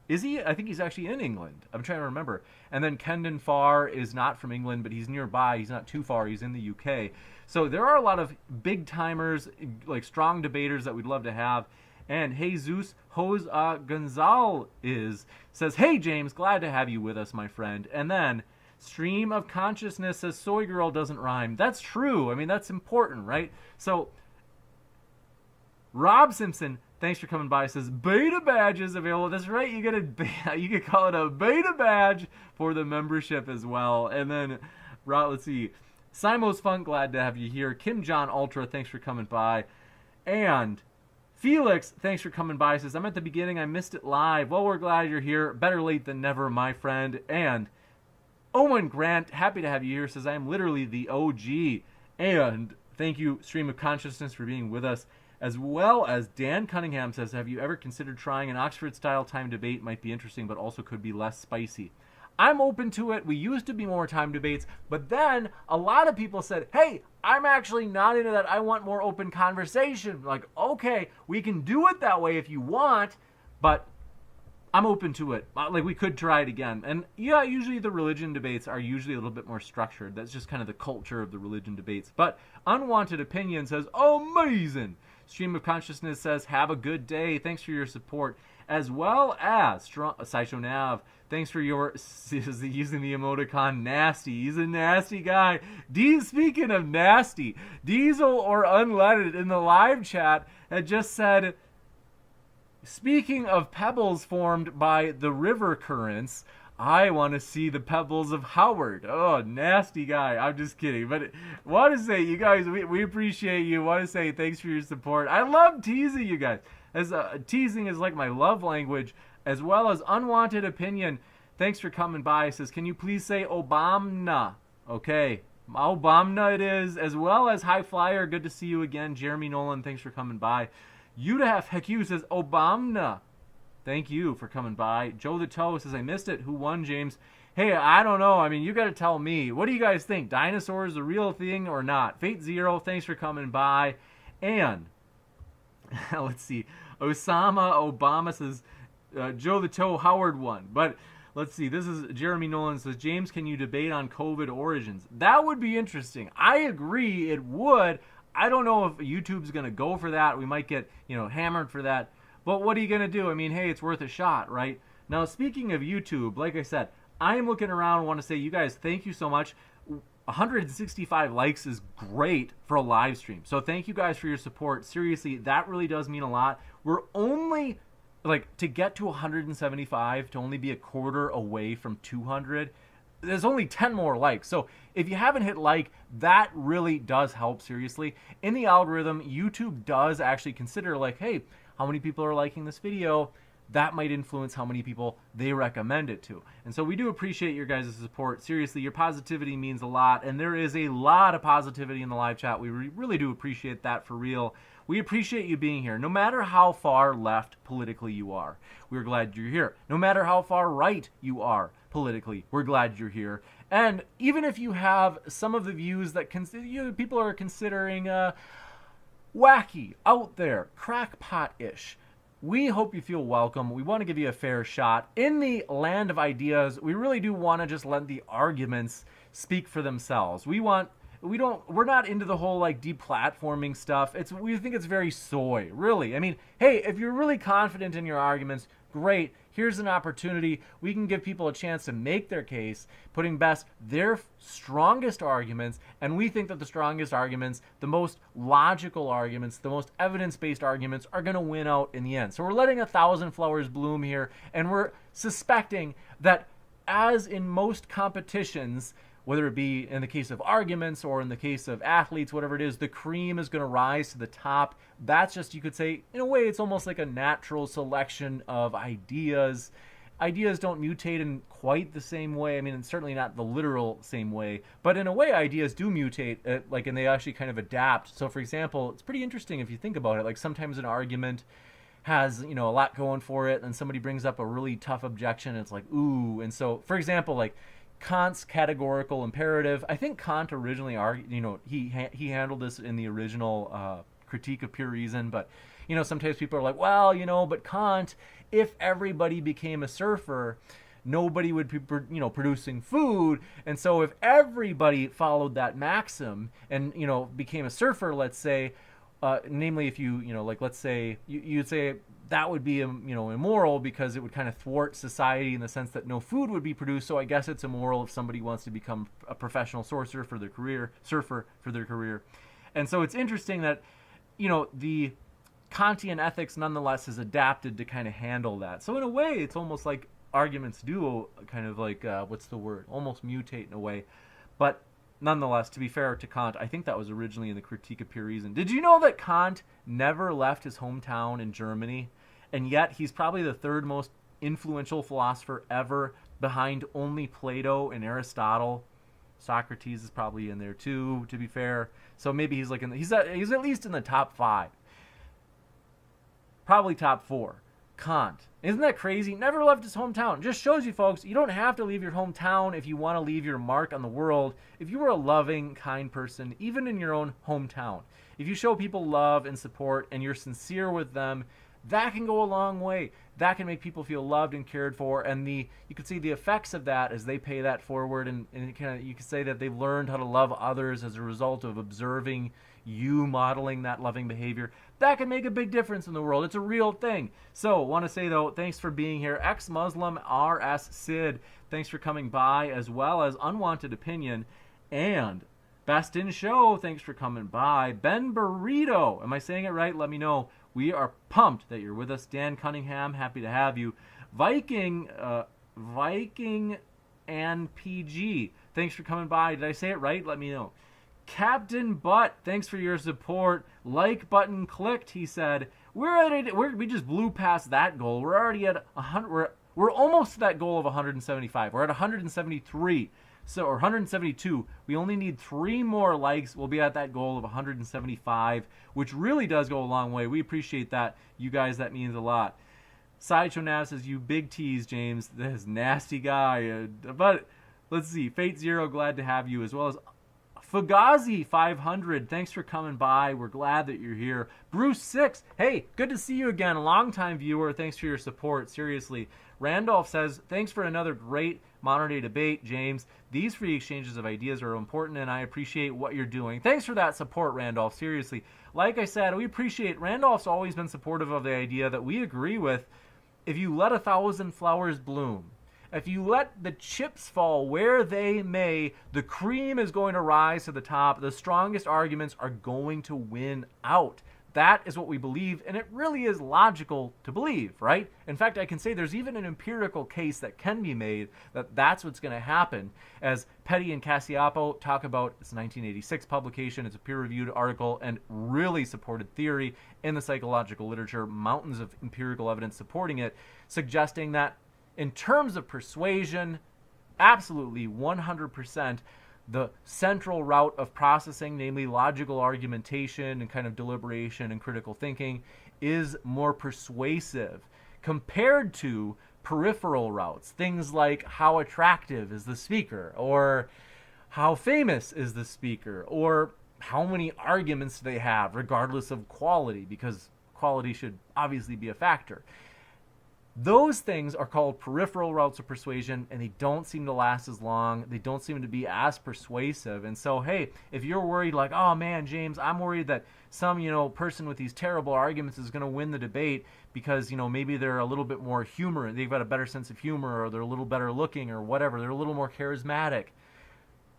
S1: is he? I think he's actually in England. I'm trying to remember. And then Kendon Farr is not from England, but he's nearby. He's not too far. He's in the UK. So there are a lot of big timers, like strong debaters that we'd love to have. And Jesus Jose Gonzalez says, hey, James, glad to have you with us, my friend. And then Stream of Consciousness says soy girl doesn't rhyme. That's true. I mean, that's important, right? So Rob Simpson, thanks for coming by, says beta badges available. That's right. You could call it a beta badge for the membership as well. And then let's see, Simo's Funk, glad to have you here. Kim John Ultra, thanks for coming by. And Felix, thanks for coming by, says, I'm at the beginning. I missed it live. Well, we're glad you're here. Better late than never, my friend. And Owen Grant, happy to have you here, says, I am literally the OG. And thank you, Stream of Consciousness, for being with us. As well as Dan Cunningham says, have you ever considered trying an Oxford-style time debate? Might be interesting, but also could be less spicy. I'm open to it. We used to be more time debates, but then a lot of people said, hey, I'm actually not into that. I want more open conversation. Like, okay, we can do it that way if you want, but I'm open to it. Like, we could try it again. And yeah, usually the religion debates are usually a little bit more structured. That's just kind of the culture of the religion debates. But Unwanted Opinion says, amazing. Stream of Consciousness says, have a good day. Thanks for your support. As well as Sideshow Nav, thanks for using the emoticon nasty. He's a nasty guy. Speaking of nasty, Diesel or Unleaded in the live chat had just said, speaking of pebbles formed by the river currents, I want to see the pebbles of Howard. Oh, nasty guy. I'm just kidding. But want to say, you guys, we appreciate you. Want to say thanks for your support. I love teasing you guys. Teasing is like my love language, as well as Unwanted Opinion. Thanks for coming by. It says, can you please say Obama? Okay. Obama it is. As well as High Flyer. Good to see you again. Jeremy Nolan, thanks for coming by. Udaf Heku says, Obama. Thank you for coming by. Joe the Toe says, I missed it. Who won, James? Hey, I don't know. I mean, you got to tell me. What do you guys think? Dinosaurs the real thing or not? Fate Zero, thanks for coming by. And let's see. Osama Obama says, Joe the Toe, Howard won. But let's see. This is Jeremy Nolan says, James, can you debate on COVID origins? That would be interesting. I agree it would. I don't know if YouTube's going to go for that. We might get, hammered for that. But what are you going to do? I mean, hey, it's worth a shot, right? Now, speaking of YouTube, like I said, I am looking around and want to say, you guys, thank you so much. 165 likes is great for a live stream. So thank you guys for your support. Seriously, that really does mean a lot. We're only like, to get to 175, to only be a quarter away from 200, there's only 10 more likes. So if you haven't hit like, that really does help, seriously. In the algorithm, YouTube does actually consider, like, hey, how many people are liking this video? That might influence how many people they recommend it to. And so we do appreciate your guys' support. Seriously, your positivity means a lot, and there is a lot of positivity in the live chat. We really do appreciate that, for real. We appreciate you being here, no matter how far left politically you are. We're glad you're here. No matter how far right you are politically, we're glad you're here. And even if you have some of the views that people are considering wacky, out there, crackpot-ish, we hope you feel welcome. We want to give you a fair shot. In the land of ideas, we really do want to just let the arguments speak for themselves. We're not into the whole like deplatforming stuff. We think it's very soy, really. I mean, hey, if you're really confident in your arguments, great. Here's an opportunity. We can give people a chance to make their case, putting best their strongest arguments, and we think that the strongest arguments, the most logical arguments, the most evidence-based arguments are going to win out in the end. So we're letting 1,000 flowers bloom here, and we're suspecting that, as in most competitions, whether it be in the case of arguments or in the case of athletes, whatever it is, the cream is going to rise to the top. That's just, you could say, in a way, it's almost like a natural selection of ideas. Ideas don't mutate in quite the same way. I mean, it's certainly not the literal same way, but in a way, ideas do mutate, and they actually kind of adapt. So, for example, it's pretty interesting if you think about it. Like, sometimes an argument has, a lot going for it, and somebody brings up a really tough objection, and it's like, ooh. And so, for example, like, Kant's Categorical Imperative. I think Kant originally argued, he handled this in the original Critique of Pure Reason, but, sometimes people are like, well, but Kant, if everybody became a surfer, nobody would be, producing food. And so if everybody followed that maxim and, became a surfer, let's say, namely if you, let's say, you'd say that would be, immoral because it would kind of thwart society in the sense that no food would be produced. So I guess it's immoral if somebody wants to become a professional surfer for their career. And so it's interesting that, the Kantian ethics nonetheless is adapted to kind of handle that. So in a way, it's almost like arguments do kind of like, almost mutate in a way. But nonetheless, to be fair to Kant, I think that was originally in the Critique of Pure Reason. Did you know that Kant never left his hometown in Germany? And yet he's probably the third most influential philosopher ever, behind only Plato and Aristotle. Socrates is probably in there too, to be fair. So maybe he's like he's at least in the top 5. Probably top 4. Kant. Isn't that crazy? Never left his hometown. Just shows you, folks, you don't have to leave your hometown if you want to leave your mark on the world. If you are a loving, kind person, even in your own hometown, if you show people love and support and you're sincere with them, that can go a long way. That can make people feel loved and cared for, and you could see the effects of that as they pay that forward, and you could say that they've learned how to love others as a result of observing you modeling that loving behavior. That can make a big difference in the world. It's a real thing. So, want to say, though, thanks for being here. Ex-Muslim RS Sid, thanks for coming by, as well as Unwanted Opinion. And Best in Show, thanks for coming by. Ben Burrito, am I saying it right? Let me know. We are pumped that you're with us. Dan Cunningham, happy to have you. Viking and PG, thanks for coming by. Did I say it right? Let me know. Captain Butt, thanks for your support. Like button clicked, he said. We just blew past that goal. We're already at 100. We're almost to that goal of 175. We're at 173. Or 172. We only need 3 more likes. We'll be at that goal of 175, which really does go a long way. We appreciate that. You guys, that means a lot. Sideshow Nav says, you big tease, James. This nasty guy. But let's see. Fate Zero, glad to have you, as well as Fugazi 500, thanks for coming by. We're glad that you're here. Bruce 6, hey, good to see you again. A long-time viewer. Thanks for your support. Seriously. Randolph says, thanks for another great modern day debate, James. These free exchanges of ideas are important, and I appreciate what you're doing. Thanks for that support, Randolph. Seriously. Like I said, we appreciate, Randolph's always been supportive of the idea that we agree with. If you let 1,000 flowers bloom, if you let the chips fall where they may, the cream is going to rise to the top. The strongest arguments are going to win out. that is what we believe, and it really is logical to believe, right? In fact, I can say there's even an empirical case that can be made that that's what's going to happen. As Petty and Cassiapo talk about, it's a 1986 publication, it's a peer-reviewed article, and really supported theory in the psychological literature, mountains of empirical evidence supporting it, suggesting that in terms of persuasion, absolutely 100%, the central route of processing, namely logical argumentation and kind of deliberation and critical thinking, is more persuasive compared to peripheral routes. Things like how attractive is the speaker, or how famous is the speaker, or how many arguments do they have, regardless of quality, because quality should obviously be a factor. Those things are called peripheral routes of persuasion, and they don't seem to last as long. They don't seem to be as persuasive. And so, hey, if you're worried like, oh man, James, I'm worried that some, person with these terrible arguments is going to win the debate because, maybe they're a little bit more humor, they've got a better sense of humor, or they're a little better looking, or whatever, they're a little more charismatic.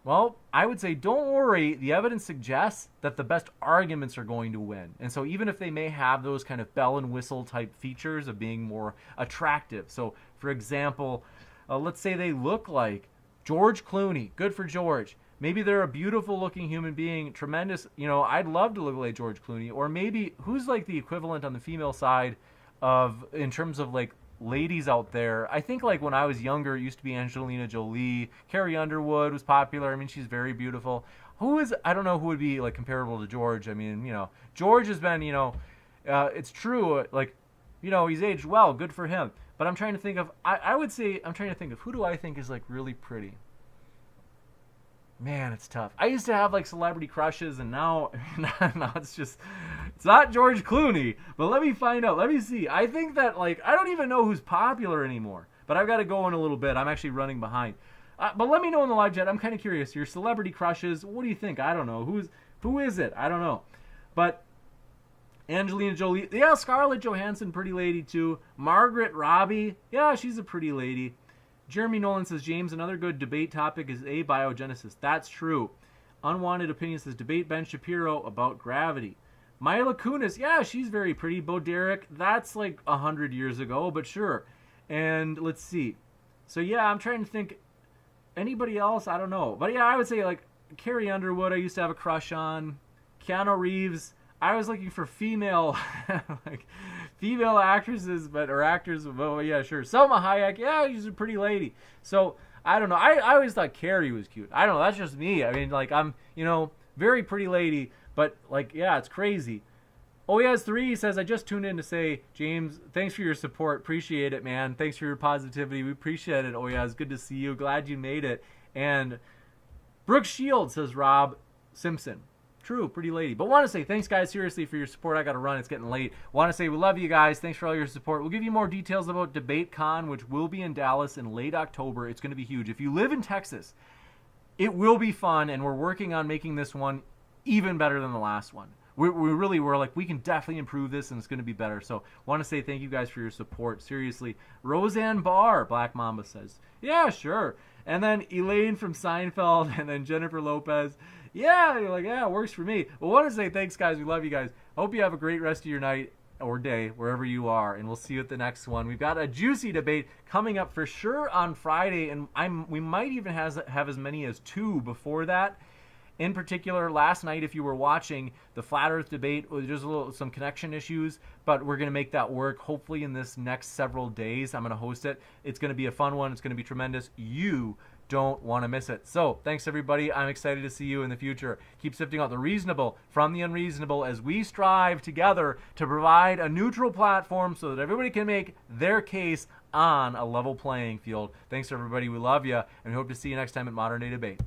S1: Well, I would say don't worry. The evidence suggests that the best arguments are going to win. And so even if they may have those kind of bell and whistle type features of being more attractive. So, for example, let's say they look like George Clooney. Good for George. Maybe they're a beautiful looking human being, tremendous. I'd love to look like George Clooney. Or maybe who's like the equivalent on the female side in terms of like ladies out there. I think like when I was younger, it used to be Angelina Jolie. Carrie Underwood was popular. I mean, she's very beautiful. I don't know who would be like comparable to George. I mean, George has been, it's true. Like, he's aged well. Good for him. But I'm trying to think of, I'm trying to think of who do I think is like really pretty. Man, it's tough. I used to have like celebrity crushes, and now it's not George Clooney. But let me find out. Let me see. I think that I don't even know who's popular anymore. But I've got to go in a little bit. I'm actually running behind. But let me know in the live chat. I'm kind of curious. Your celebrity crushes. What do you think? I don't know. Who is it? I don't know. But Angelina Jolie. Yeah, Scarlett Johansson, pretty lady too. Margaret Robbie. Yeah, she's a pretty lady. Jeremy Nolan says, James, another good debate topic is abiogenesis. That's true. Unwanted Opinion says, debate Ben Shapiro about gravity. Mila Kunis, yeah, she's very pretty. Bo Derek, that's like 100 years ago, but sure. And let's see. So yeah, I'm trying to think. Anybody else? I don't know. But yeah, I would say like Carrie Underwood, I used to have a crush on. Keanu Reeves. I was looking for female female actresses, or actors. Oh yeah, sure. Selma Hayek, yeah, she's a pretty lady. So I don't know. I always thought Carrie was cute. I don't know. That's just me. I mean, like I'm, very pretty lady, but like yeah, it's crazy. OES3 says, I just tuned in to say, James, thanks for your support. Appreciate it, man. Thanks for your positivity. We appreciate it, OES. Good to see you. Glad you made it. And Brooke Shields says, Rob Simpson. True, pretty lady. But want to say thanks, guys, seriously, for your support. I got to run. It's getting late. Want to say we love you guys. Thanks for all your support. We'll give you more details about DebateCon, which will be in Dallas in late October. It's going to be huge. If you live in Texas, it will be fun, and we're working on making this one even better than the last one. We're like, we can definitely improve this, and it's going to be better. So want to say thank you guys for your support. Seriously. Roseanne Barr, Black Mamba says, yeah, sure. And then Elaine from Seinfeld, and then Jennifer Lopez. Yeah, you're like, yeah, it works for me. Well, want to say thanks, guys. We love you guys. Hope you have a great rest of your night or day, wherever you are, and we'll see you at the next one. We've got a juicy debate coming up for sure on Friday, and we might even have as many as 2 before that. In particular, last night, if you were watching the Flat Earth debate, there's some connection issues, but we're going to make that work. Hopefully in this next several days, I'm going to host it. It's going to be a fun one. It's going to be tremendous. You don't want to miss it. So thanks, everybody. I'm excited to see you in the future. Keep sifting out the reasonable from the unreasonable as we strive together to provide a neutral platform so that everybody can make their case on a level playing field. Thanks, everybody. We love you, and we hope to see you next time at Modern Day Debate.